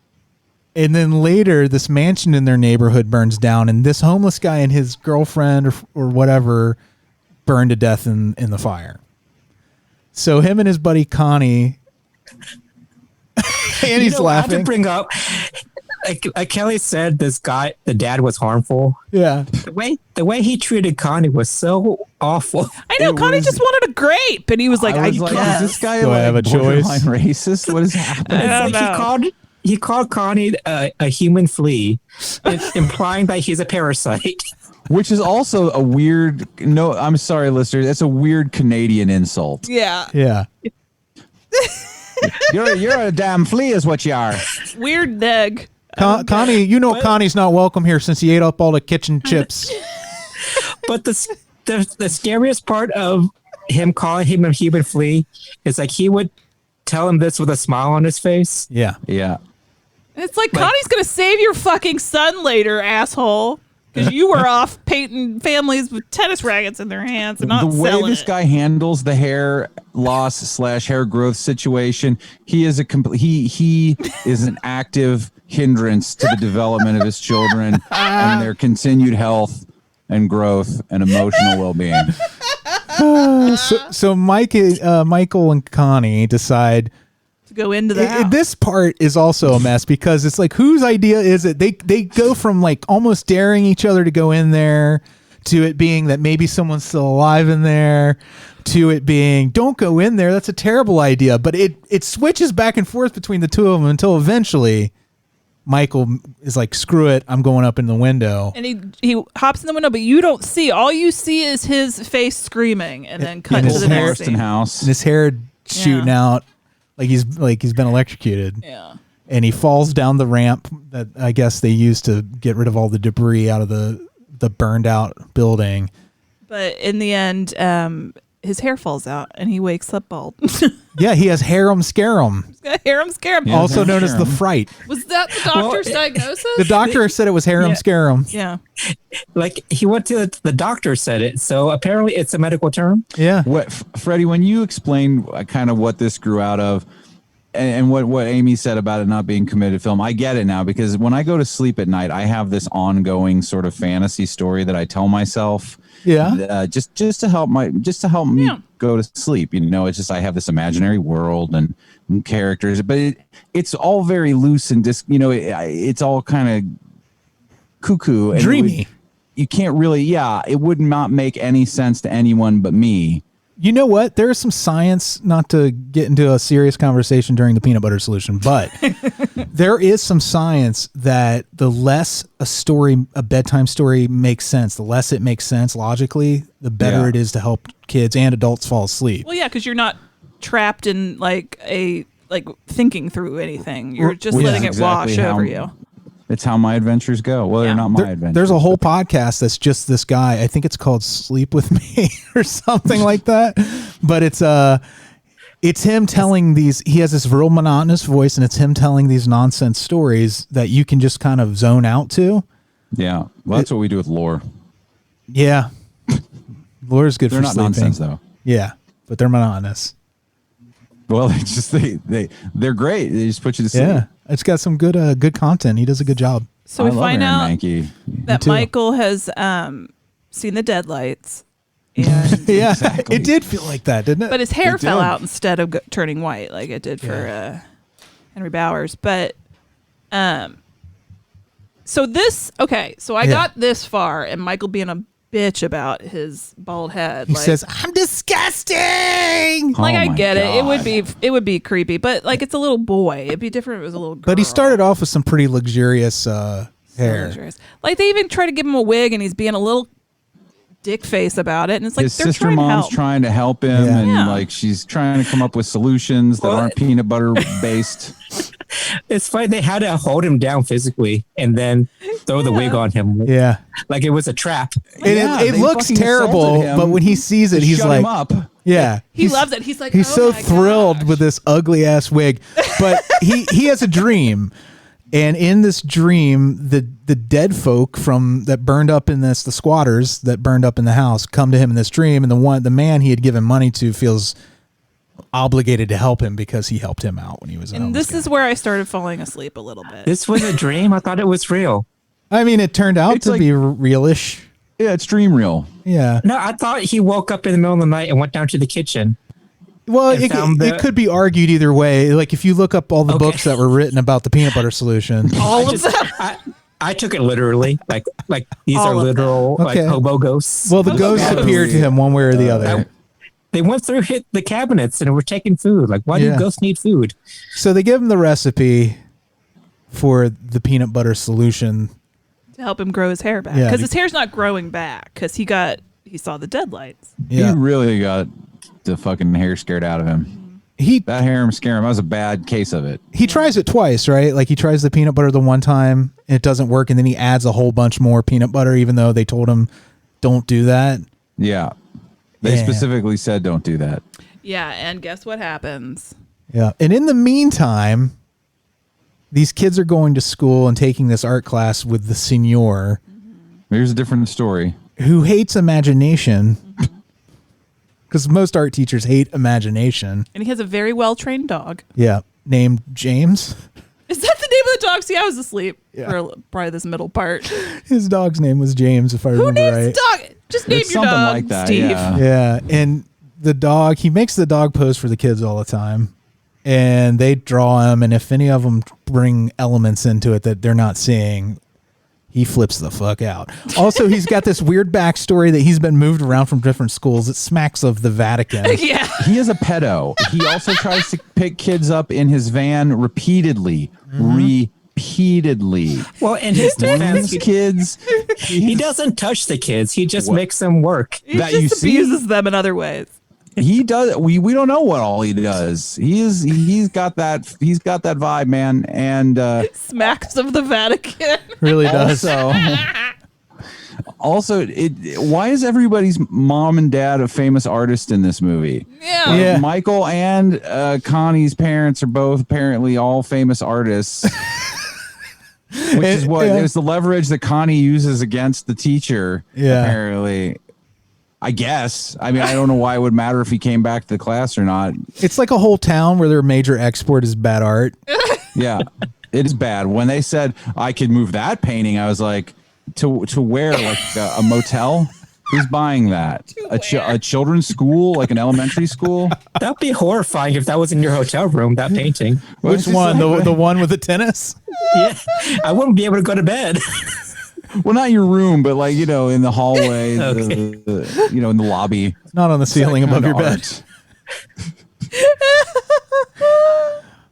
and then later this mansion in their neighborhood burns down, and this homeless guy and his girlfriend or whatever burn to death in the fire. So him and his buddy Connie, and he's laughing. I have to bring up, like Kelley said, this guy, the dad was harmful. Yeah. The way he treated Connie was so awful. I know. Connie just wanted a grape, and he was like, I guess. Is this guy Do I have a choice? Racist? What is happening? He called Connie a human flea, implying that he's a parasite. Which is also a weird. No, I'm sorry, listeners. That's a weird Canadian insult. Yeah. Yeah. You're a damn flea, is what you are. Weird neg. Connie, Connie's not welcome here since he ate up all the kitchen chips. But the scariest part of him calling him a human flea is like he would tell him this with a smile on his face. Yeah. Yeah. It's like Connie's going to save your fucking son later, asshole. Because you were off painting families with tennis rackets in their hands and not the way selling this guy handles the hair loss / hair growth situation, he is he is an active hindrance to the development of his children and their continued health and growth and emotional well-being. So Michael and Connie decide to go into the house. This part is also a mess because it's like, whose idea is it? They go from like almost daring each other to go in there to it being that maybe someone's still alive in there to it being, don't go in there. That's a terrible idea. But it switches back and forth between the two of them until eventually Michael is like, screw it, I'm going up in the window. And he hops in the window, but you don't see. All you see is his face screaming and then cut to the next scene. House. And his hair shooting out like he's been electrocuted. Yeah. And he falls down the ramp that I guess they used to get rid of all the debris out of the burned out building. But in the end, his hair falls out and he wakes up bald. Yeah, he has harem scarum. He's got harem scarum. Yeah, also known as the fright. Was that the doctor's diagnosis? The doctor said it was harem scarum. Yeah. Like he went to the doctor said it, so apparently it's a medical term. Yeah. Freddie, when you explained kind of what this grew out of, and what Amy said about it not being committed film, I get it now, because when I go to sleep at night, I have this ongoing sort of fantasy story that I tell myself. Yeah. Just to help me go to sleep. You know, it's just I have this imaginary world and characters, but it's all very loose and it's all kind of cuckoo and dreamy. You can't really, it would not make any sense to anyone but me. You know what? There is some science, not to get into a serious conversation during the peanut butter solution, but there is some science that the less a bedtime story makes sense, the less it makes sense logically, the better it is to help kids and adults fall asleep. Well, yeah, because you're not trapped in thinking through anything. You're just letting it wash over you. It's how my adventures go. Well, they're not my adventures. There's a whole podcast that's just this guy. I think it's called Sleep With Me or something like that. But it's him telling these. He has this real monotonous voice, and it's him telling these nonsense stories that you can just kind of zone out to. Yeah, well, that's what we do with lore. Yeah, lore is good. They're for not sleeping. nonsense though. Yeah, but they're monotonous. Well, they're great. They just put you to sleep. Yeah, it's got some good content. He does a good job. So we find out Mankey. that Michael has seen the deadlights. And yeah, it did feel like that, didn't it? But his hair fell out instead of turning white, like it did for Henry Bowers. But so I got this far, and Michael being a bitch about his bald head. He says, "I'm disgusting." Like I get it. It would be creepy, but like it's a little boy. It'd be different if it was a little girl. But he started off with some pretty luxurious hair. Luxurious. Like they even try to give him a wig, and he's being a little dick face about it. And it's like his sister mom's trying to help him, and like she's trying to come up with solutions that aren't peanut butter based. It's fine. They had to hold him down physically and then throw the wig on him. Yeah. Like it was a trap. It looks terrible, but when he sees it, he's like, him up. Yeah. He loves it. He's like, he's so thrilled with this ugly ass wig. But he has a dream. And in this dream, the dead folk that burned up in the squatters that burned up in the house come to him in this dream. And the man he had given money to feels obligated to help him because he helped him out when he was and this is where I started falling asleep a little bit. This was a dream? I thought it was real. I mean, it turned out to be realish. Yeah, it's dream real. Yeah. No, I thought he woke up in the middle of the night and went down to the kitchen. Well, it could be argued either way. Like if you look up all the books that were written about the peanut butter solution. All of them? I took it literally. Like these are literal like hobo ghosts. Well, the ghosts appeared to him one way or the other. They went through the cabinets and were taking food. Like, why do ghosts need food? So they give him the recipe for the peanut butter solution to help him grow his hair back. Because his hair's not growing back because he saw the deadlights. Yeah. He really got the fucking hair scared out of him. That harem scare him. That was a bad case of it. He tries it twice, right? Like he tries the peanut butter the one time, and it doesn't work, and then he adds a whole bunch more peanut butter, even though they told him don't do that. Yeah. They specifically said don't do that. Yeah, and guess what happens? Yeah. And in the meantime, these kids are going to school and taking this art class with the senor. Here's a different story. Who hates imagination. Because most art teachers hate imagination. And he has a very well-trained dog. Yeah. Named James. Is that the name of the dog? See, I was asleep for probably this middle part. His dog's name was James, if I remember right. Who names dog? Just name your dog, like that, Steve. Yeah. And the dog, he makes the dog pose for the kids all the time. And they draw him. And if any of them bring elements into it that they're not seeing, he flips the fuck out. Also, he's got this weird backstory that he's been moved around from different schools. It smacks of the Vatican. Yeah. He is a pedo. He also tries to pick kids up in his van repeatedly. Repeatedly. Well, in his defense, kids, he doesn't touch the kids. He just makes them work. He just abuses them in other ways. He does. We don't know what all he does. He's got that vibe, man. And smacks of the Vatican. Really does. Also, why is everybody's mom and dad a famous artist in this movie? Yeah. Michael and Connie's parents are both apparently all famous artists. Which is what is the leverage that Connie uses against the teacher, apparently. I guess. I mean, I don't know why it would matter if he came back to the class or not. It's like a whole town where their major export is bad art. Yeah, it is bad. When they said I could move that painting, I was like, to where? Like a motel? Who's buying that? A children's school, like an elementary school? That'd be horrifying if that was in your hotel room, that painting. Which one? The one with the tennis? Yeah, I wouldn't be able to go to bed. Well, not your room, but like, in the hallway, okay. In the lobby. It's not on the ceiling above your bed.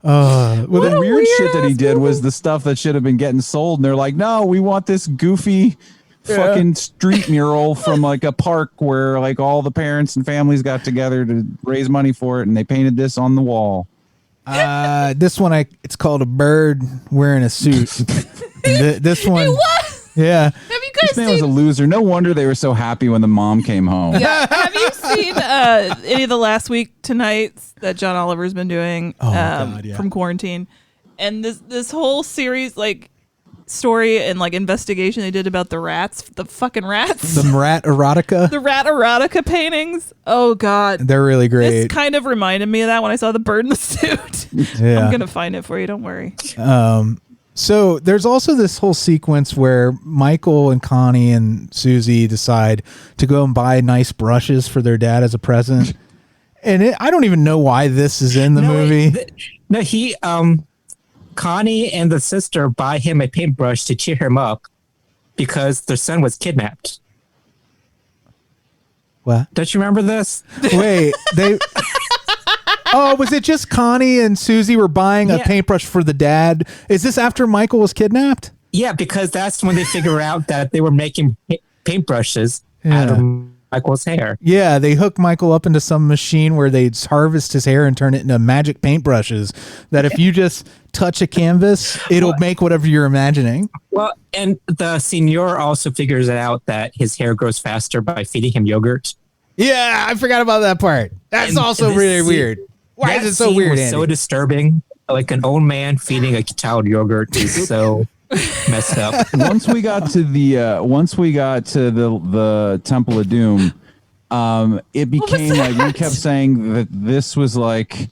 The weird shit that he did was the stuff that should have been getting sold. And they're like, no, we want this goofy fucking street mural from like a park where like all the parents and families got together to raise money for it. And they painted this on the wall. This one, it's called a bird wearing a suit. This one. Yeah. Have you guys This man was a loser. No wonder they were so happy when the mom came home. Yeah. Have you seen any of the Last Week Tonights that John Oliver's been doing from quarantine? And this whole series, like, story and like investigation they did about the fucking rats. The rat erotica? The rat erotica paintings. Oh, God. They're really great. This kind of reminded me of that when I saw the bird in the suit. Yeah. I'm going to find it for you. Don't worry. So there's also this whole sequence where Michael and Connie and Susie decide to go and buy nice brushes for their dad as a present. And I don't even know why this is in the movie. Connie and the sister buy him a paintbrush to cheer him up because their son was kidnapped. What? Don't you remember this? Wait, was it just Connie and Susie were buying a paintbrush for the dad? Is this after Michael was kidnapped? Yeah, because that's when they figure out that they were making paintbrushes out of Michael's hair. Yeah, they hook Michael up into some machine where they harvest his hair and turn it into magic paintbrushes that if you just touch a canvas, it'll make whatever you're imagining. Well, and the senor also figures out that his hair grows faster by feeding him yogurt. Yeah, I forgot about that part. That's also really weird. Why is it so weird, Andy? So disturbing. Like an old man feeding a child yogurt is so messed up. Once we got to the Temple of Doom, it became like we kept saying that this was like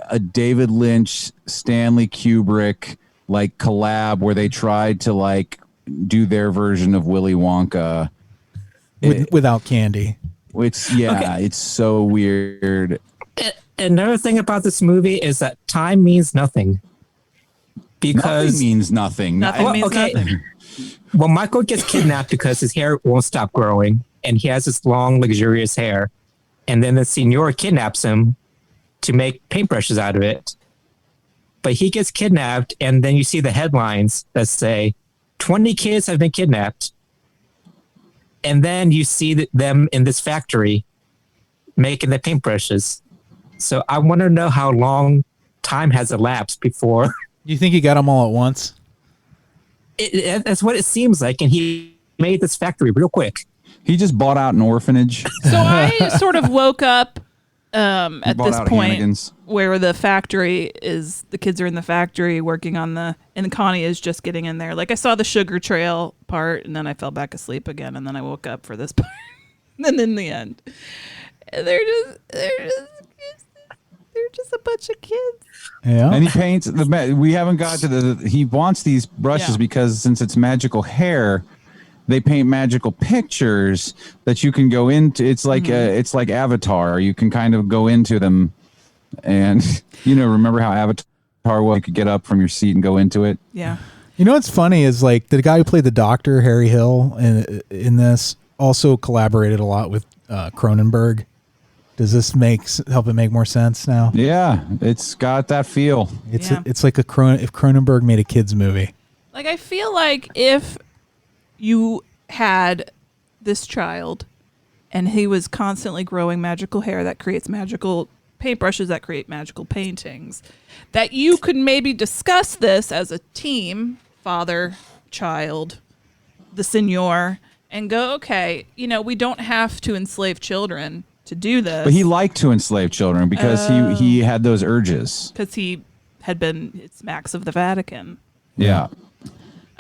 a David Lynch, Stanley Kubrick like collab where they tried to like do their version of Willy Wonka without candy. It's so weird. Another thing about this movie is that time means nothing. Because nothing means nothing. Nothing. Well, Michael gets kidnapped because his hair won't stop growing, and he has this long, luxurious hair. And then the senor kidnaps him to make paintbrushes out of it. But he gets kidnapped, and then you see the headlines that say, 20 kids have been kidnapped. And then you see them in this factory making the paintbrushes. So I want to know how long time has elapsed before. You think he got them all at once? That's what it seems like. And he made this factory real quick. He just bought out an orphanage. So I sort of woke up at this point Hannigan's. Where the factory is, the kids are in the factory working on and Connie is just getting in there. Like I saw the sugar trail part and then I fell back asleep again and then I woke up for this part. And in the end, they're just a bunch of kids. Yeah. And he paints we haven't got to he wants these brushes because since it's magical hair, they paint magical pictures that you can go into. It's like it's like Avatar. You can kind of go into them, and remember how Avatar was? You could get up from your seat and go into it. Yeah. You know what's funny is like the guy who played the Doctor, Harry Hill, in this also collaborated a lot with Cronenberg. Does this help it make more sense now? Yeah, it's got that feel. It's like if Cronenberg made a kids movie. Like I feel like if you had this child and he was constantly growing magical hair that creates magical paintbrushes that create magical paintings, that you could maybe discuss this as a team, father, child, the Signor and go, okay, we don't have to enslave children to do this. But he liked to enslave children because he had those urges. Because he had been smacks of the Vatican. Yeah.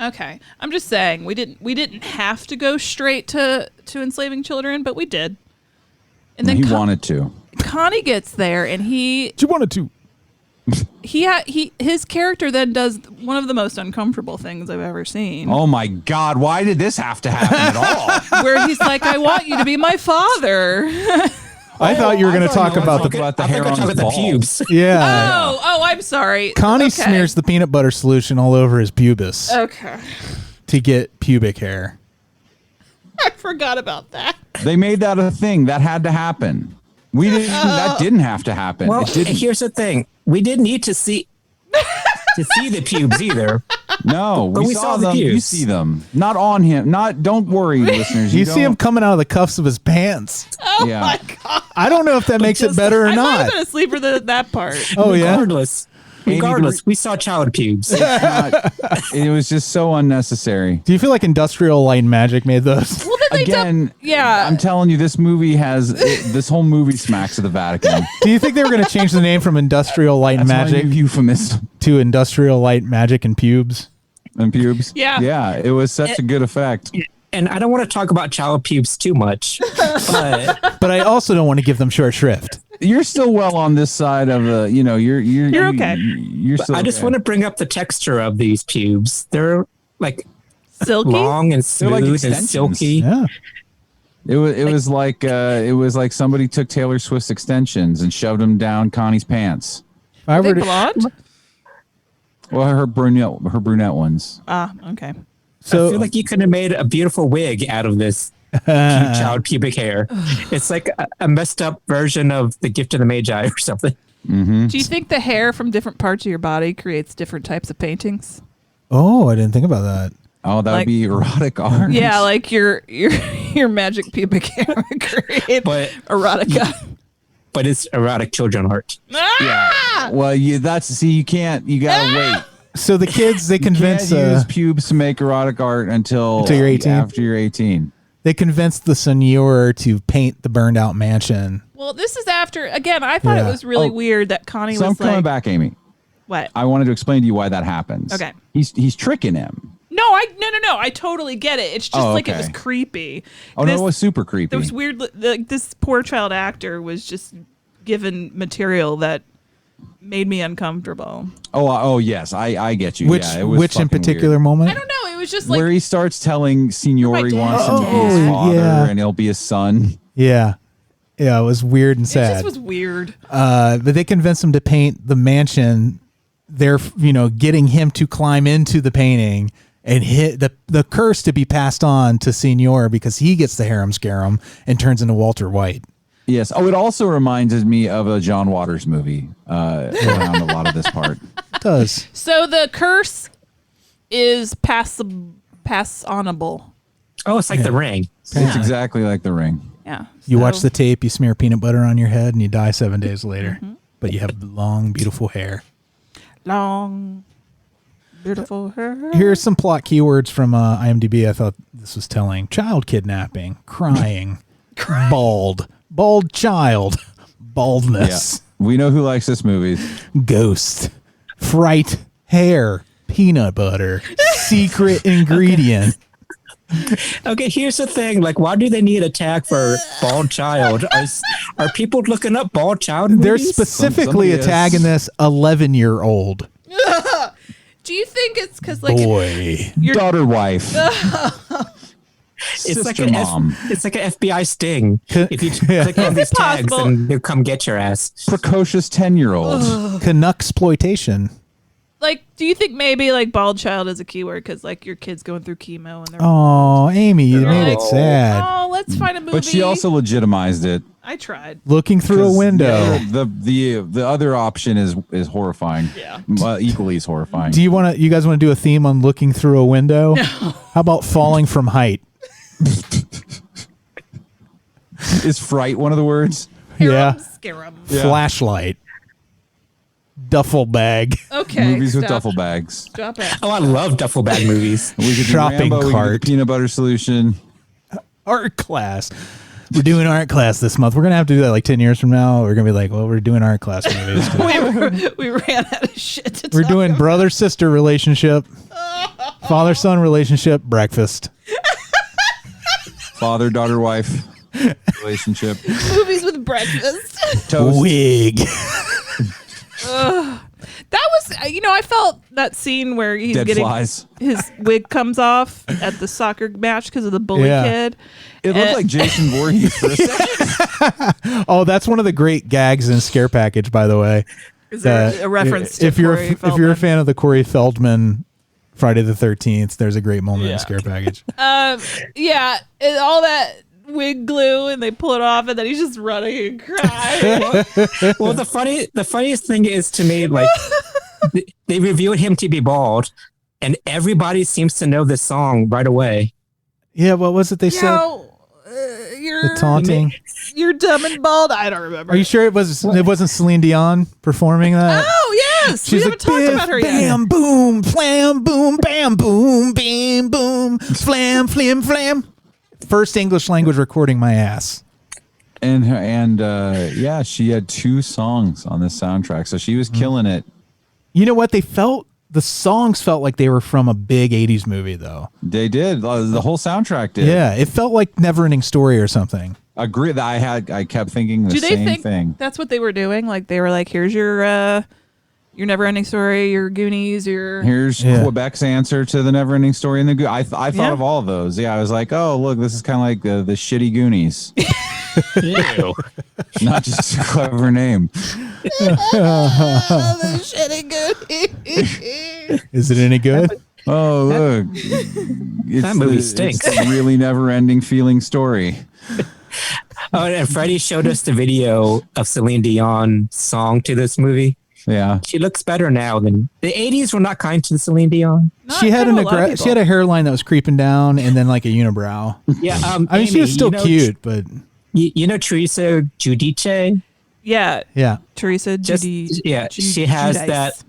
Okay, I'm just saying we didn't have to go straight to enslaving children, but we did. And then he wanted to. Connie gets there, and She wanted to. His character then does one of the most uncomfortable things I've ever seen. Oh my God! Why did this have to happen at all? Where he's like, "I want you to be my father." I thought you were going to talk about the hair on the pubes. Yeah. Oh, I'm sorry. Connie Okay. smears the peanut butter solution all over his pubis. Okay. To get pubic hair. I forgot about that. They made that a thing. That had to happen. We didn't. That didn't have to happen. Well, it didn't. here's the thing: we didn't need to see the pubes either. No, but we saw the them. pubes. You see them, not on him. Don't worry, listeners. You see him coming out of the cuffs of his pants. Oh Yeah. my God! I don't know if that makes it better or I might not. have been asleep for that part. Oh yeah. Regardless, we saw child pubes. It was just so unnecessary. Do you feel like Industrial Light and Magic made those? Well, then Again, yeah. I'm telling you, this movie this whole movie smacks of the Vatican. Do you think they were going to change the name from Industrial Light and That's Magic my euphemism to Industrial Light Magic and Pubes? And pubes? Yeah. Yeah, it was such a good effect. And I don't want to talk about child pubes too much, but I also don't want to give them short shrift. You're still well on this side of the, you're okay. You're still I just want to bring up the texture of these pubes. They're like silky, long and They're like smooth and extensions. silky. Yeah. It was like somebody took Taylor Swift's extensions and shoved them down Connie's pants. Are they blonde? Well, her brunette ones. Okay. So I feel like you could have made a beautiful wig out of this child pubic hair. It's like a messed up version of the Gift of the Magi or something. Mm-hmm. Do you think the hair from different parts of your body creates different types of paintings? Oh, I didn't think about that. Oh, that would be erotic art. Yeah, like your magic pubic hair would create erotica. But it's erotic children art. Ah! Well, you gotta wait. So the kids, they convince you can't use pubes to make erotic art until you're 18. After you're 18. They convinced the Signor to paint the burned out mansion. Well, this is after, again, I thought it was really weird that Connie So was I'm coming back, Amy. What? I wanted to explain to you why that happens. Okay. He's tricking him. No, I totally get it. It's just like it was creepy. Oh, no, it was super creepy. It was weird. This poor child actor was just given material that made me uncomfortable. Oh yes, I get you. Which in particular weird. moment? I don't know. It was just like where he starts telling Signor he wants him to be his Oh, father yeah. and he'll be his son. Yeah. Yeah, it was weird and sad. It just was weird. But they convinced him to paint the mansion. They're, getting him to climb into the painting and hit the curse to be passed on to Signor because he gets the harem scarum and turns into Walter White. Yes. Oh, it also reminds me of a John Waters movie around a lot of this part. It does. So the curse is passonable. Oh, it's like The Ring. It's exactly like The Ring. Yeah. You watch the tape, you smear peanut butter on your head, and you die 7 days later. But you have long, beautiful hair. Long, beautiful hair. Here's some plot keywords from IMDb. I thought this was telling. Child kidnapping, crying, bald child, baldness. Yeah. We know who likes this movie. Ghost, fright, hair, peanut butter, secret ingredient. Okay, here's the thing. Like, why do they need a tag for bald child? Are people looking up bald child movies? They're specifically tagging this 11-year-old. Do you think it's because like boy, your daughter, wife? It's like it's like an FBI sting. If you click on these tags, and they'll come get your ass. Precocious 10-year-old. Canucksploitation. Like, do you think maybe like bald child is a keyword because like your kid's going through chemo and they're Oh, Amy, you made it sad. Oh, let's find a movie. But she also legitimized it. I tried. Looking through a window. The other option is horrifying. Yeah. Equally as horrifying. Do you guys want to do a theme on looking through a window? No. How about falling from height? Is fright one of the words? Yeah. Scarum. Flashlight. duffel bag. Okay. Movies with duffel bags. Drop it. Oh, I love duffel bag movies. We could do Shopping Rambo, we could do cart. the peanut butter solution. Art class. We're doing art class this month. We're going to have to do that like 10 years from now. We're going to be like, well, we're doing art class movies. we ran out of shit to We're talk doing about. brother-sister relationship, father-son relationship, breakfast. Father-daughter-wife relationship. Movies with breakfast. Toast. Wig. That was, I felt that scene where he's Dead getting flies. his wig comes off at the soccer match because of the bully kid. It looked like Jason Voorhees for a second. Oh, that's one of the great gags in Scare Package, by the way. Is there a reference to if you're Corey if you're a Feldman? fan of the Corey Feldman Friday the 13th, there's a great moment in Scare Package. Yeah, and all that wig glue, and they pull it off, and then he's just running and crying. Well, the funniest thing is to me, like they revealed him to be bald, and everybody seems to know this song right away. Yeah, what was it they said? The taunting. You're dumb and bald. I don't remember. Are you sure it wasn't Celine Dion performing that? Oh yes, we She's haven't like, talked biff, about her bam, yet. boom, flam, boom, bam, boom, bam, boom, flam, flim, flam. First English language recording, my ass. And yeah, she had 2 songs on this soundtrack, so she was killing it. You know what? The songs felt like they were from a big 80s movie, though. They did. The whole soundtrack did. Yeah, it felt like Neverending Story or something. Agree that I kept thinking the Do they same think thing. that's what they were doing? Like they were like, here's your Never-Ending Story, your Goonies, your... Here's Quebec's answer to the Neverending Story and the I thought of all of those. Yeah, I was like, oh, look, this is kind of like the shitty Goonies. Ew. Not just a clever name. the shitty Goonies. Is it any good? Oh, look. That movie stinks. It's a really never-ending feeling story. Oh, and Freddie showed us the video of Celine Dion's song to this movie. Yeah. She looks better now than the 80s were not kind to Celine Dion. She had she had a hairline that was creeping down and then like a unibrow. Yeah. I mean, Amy, she was still cute, but you know Teresa Giudice? Yeah. Yeah. Teresa Giudice. Yeah, she has that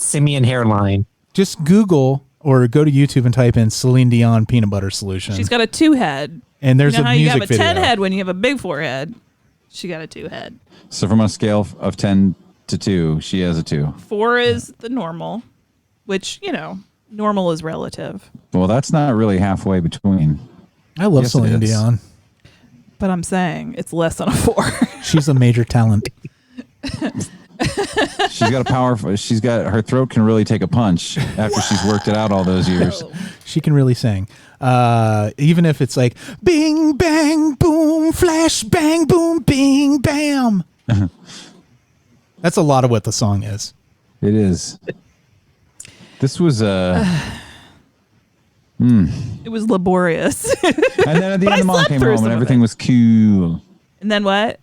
simian hairline. Just Google or go to YouTube and type in Celine Dion peanut butter solution. She's got a 2-head. And there's you know a how music you have a video. 10-head when you have a big forehead. She got a 2-head. So from a scale of 10 to 2, she has a 2. 4 is the normal, which, normal is relative. Well, that's not really halfway between. I love Yes, it Celine is. Dion. But I'm saying it's less than a 4. She's a major talent. She's got her throat can really take a punch after she's worked it out all those years. She can really sing. Even if it's like bing, bang, boom, flash, bang, boom, bing, bam. That's a lot of what the song is. It is. This was It was laborious. And then at the But end, the I mom slept came through home some and of everything was cool. And then what?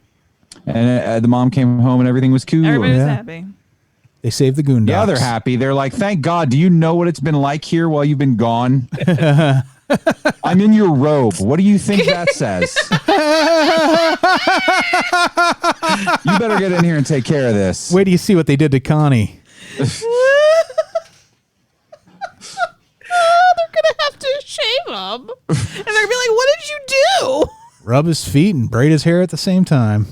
And the mom came home and everything was cool. Everybody was happy. They saved the Goondocks. Yeah, they're happy. They're like, thank God. Do you know what it's been like here while you've been gone? I'm in your robe. What do you think that says? You better get in here and take care of this. Wait till you see what they did to Connie. They're gonna have to shave him, and they're gonna be like, "What did you do?" Rub his feet and braid his hair at the same time.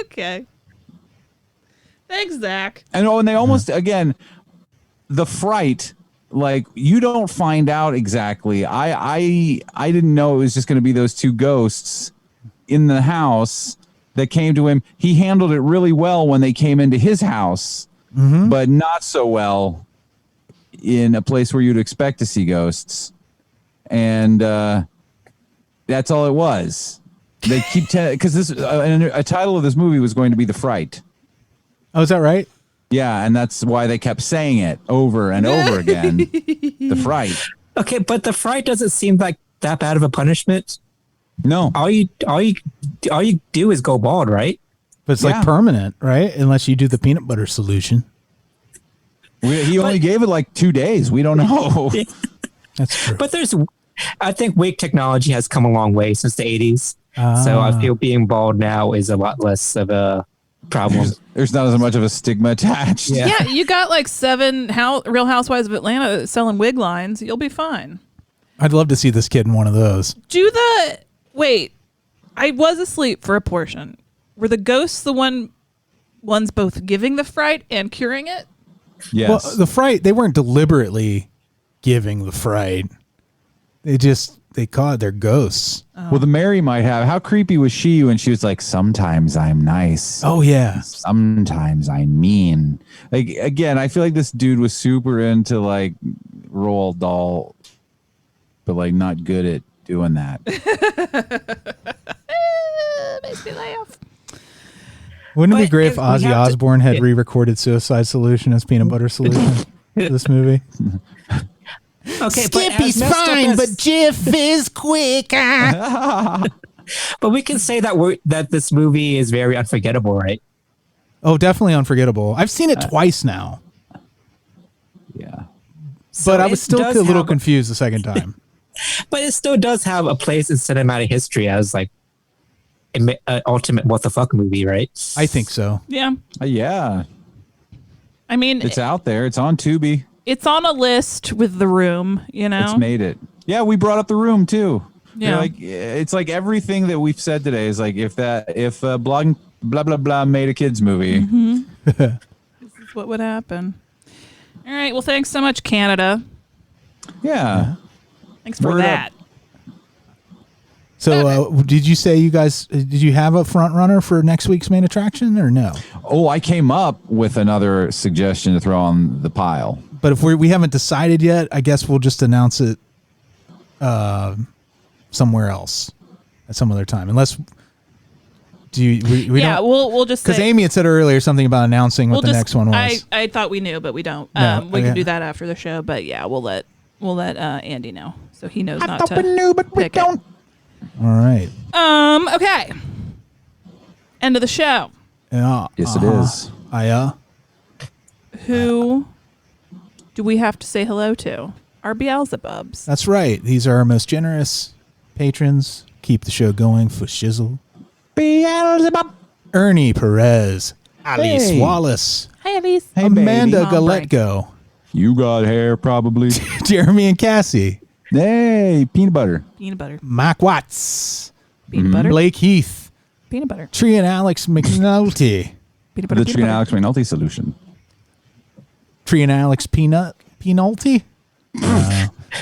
Okay. Thanks, Zach. And they almost, again, the fright, like, you don't find out exactly. I didn't know it was just going to be those 2 ghosts in the house that came to him. He handled it really well when they came into his house, but not so well in a place where you'd expect to see ghosts. And that's all it was. They keep because this a title of this movie was going to be The Fright. Oh, is that right? Yeah, and that's why they kept saying it over and over again. The Fright. Okay, but the fright doesn't seem like that bad of a punishment. No. All you do is go bald, right? But it's like permanent, right? Unless you do the peanut butter solution. He only gave it like 2 days. We don't know. That's true. But I think wig technology has come a long way since the 80s. So I feel being bald now is a lot less of a problem. There's not as much of a stigma attached. Yeah, you got like 7 Real Housewives of Atlanta selling wig lines. You'll be fine. I'd love to see this kid in one of those. Wait, I was asleep for a portion. Were the ghosts the ones both giving the fright and curing it? Yes. Well, the fright, they weren't deliberately giving the fright. They call it their ghosts. Oh. Well, the Mary might have. How creepy was she when she was like, sometimes I'm nice. Oh, yeah. Sometimes I'm mean. Like, again, I feel like this dude was super into like Roald Dahl, but like not good at doing that. Makes me laugh. Wouldn't it be great if Ozzy Osbourne had re-recorded Suicide Solution as Peanut Butter Solution for this movie? Okay, Skippy's fine, but Jiff is quicker. But we can say that this movie is very unforgettable, right? Oh, definitely unforgettable. I've seen it twice now. Yeah. But I was still a little confused the second time. But it still does have a place in cinematic history as like an ultimate what the fuck movie, right? I think so. Yeah. Yeah. I mean, it's out there. It's on Tubi. It's on a list with The Room, you know? It's made it. Yeah, we brought up The Room too. Yeah. It's like everything that we've said today is like if blah blah blah made a kids movie. Mm-hmm. This is what would happen. All right. Well, thanks so much, Canada. Yeah. Thanks for that. So, did you say did you have a front runner for next week's main attraction or no? Oh, I came up with another suggestion to throw on the pile. But if we haven't decided yet, I guess we'll just announce it somewhere else at some other time. Unless we don't, we'll just because Amy had said earlier something about announcing what the next one was. I thought we knew, but we don't. No, we can do that after the show. But yeah, we'll let Andy know so he knows not to. We knew, but we don't. All right. Okay. End of the show. Yeah. Yes, it is. Who do we have to say hello to? Our Beelzebubs. That's right. These are our most generous patrons. Keep the show going for shizzle. Beelzebub. Ernie Perez. Alise Wallis. Hi, Alise. Hey, Amanda baby. Geletko. You got hair, probably. Jeremy and Cassie. Hey, peanut butter. Peanut butter. Mike Watts. Peanut butter. Blake Heath. Peanut butter. Tree and Alex McNulty. Peanut butter. The Tree and Alex McNulty solution. Tree and Alex Penulty.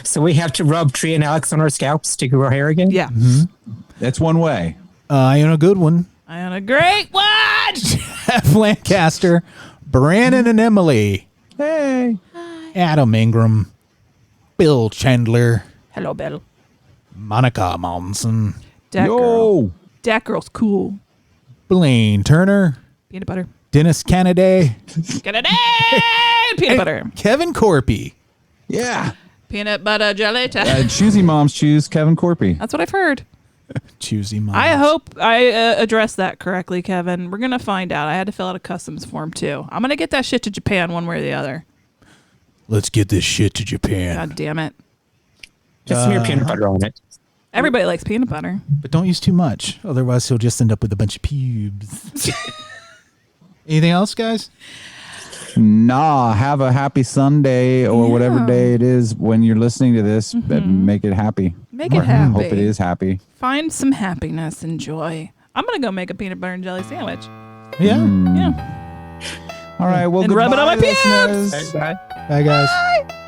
So we have to rub Tree and Alex on our scalps to grow our hair again? Yeah. Mm-hmm. That's one way. Iona Goodwin. Iona Great one. Jeff Lancaster. Branan and Emily. Hey. Adam Ingram. Bill Chandler. Hello, Bill. Monica Monson. Dat girl. Dat girl's cool. Blayne Turner. Peanut butter. Dennis Cannaday. Cannaday. Peanut butter. Kevin Korpi. Yeah. Peanut butter gelato. Choosy moms choose Kevin Korpi. That's what I've heard. Choosy moms. I hope I addressed that correctly, Kevin. We're going to find out. I had to fill out a customs form, too. I'm going to get that shit to Japan one way or the other. Let's get this shit to Japan. God damn it. Just smear peanut butter on it. Everybody likes peanut butter. But don't use too much. Otherwise, he'll just end up with a bunch of pubes. Anything else, guys? Nah, have a happy Sunday or whatever day it is when you're listening to this. Make it happy. Make it happy. Hope it is happy. Find some happiness and joy. I'm going to go make a peanut butter and jelly sandwich. Yeah? Yeah. All right, well, and goodbye, rub it on my listeners. pubes. Bye, guys. Bye.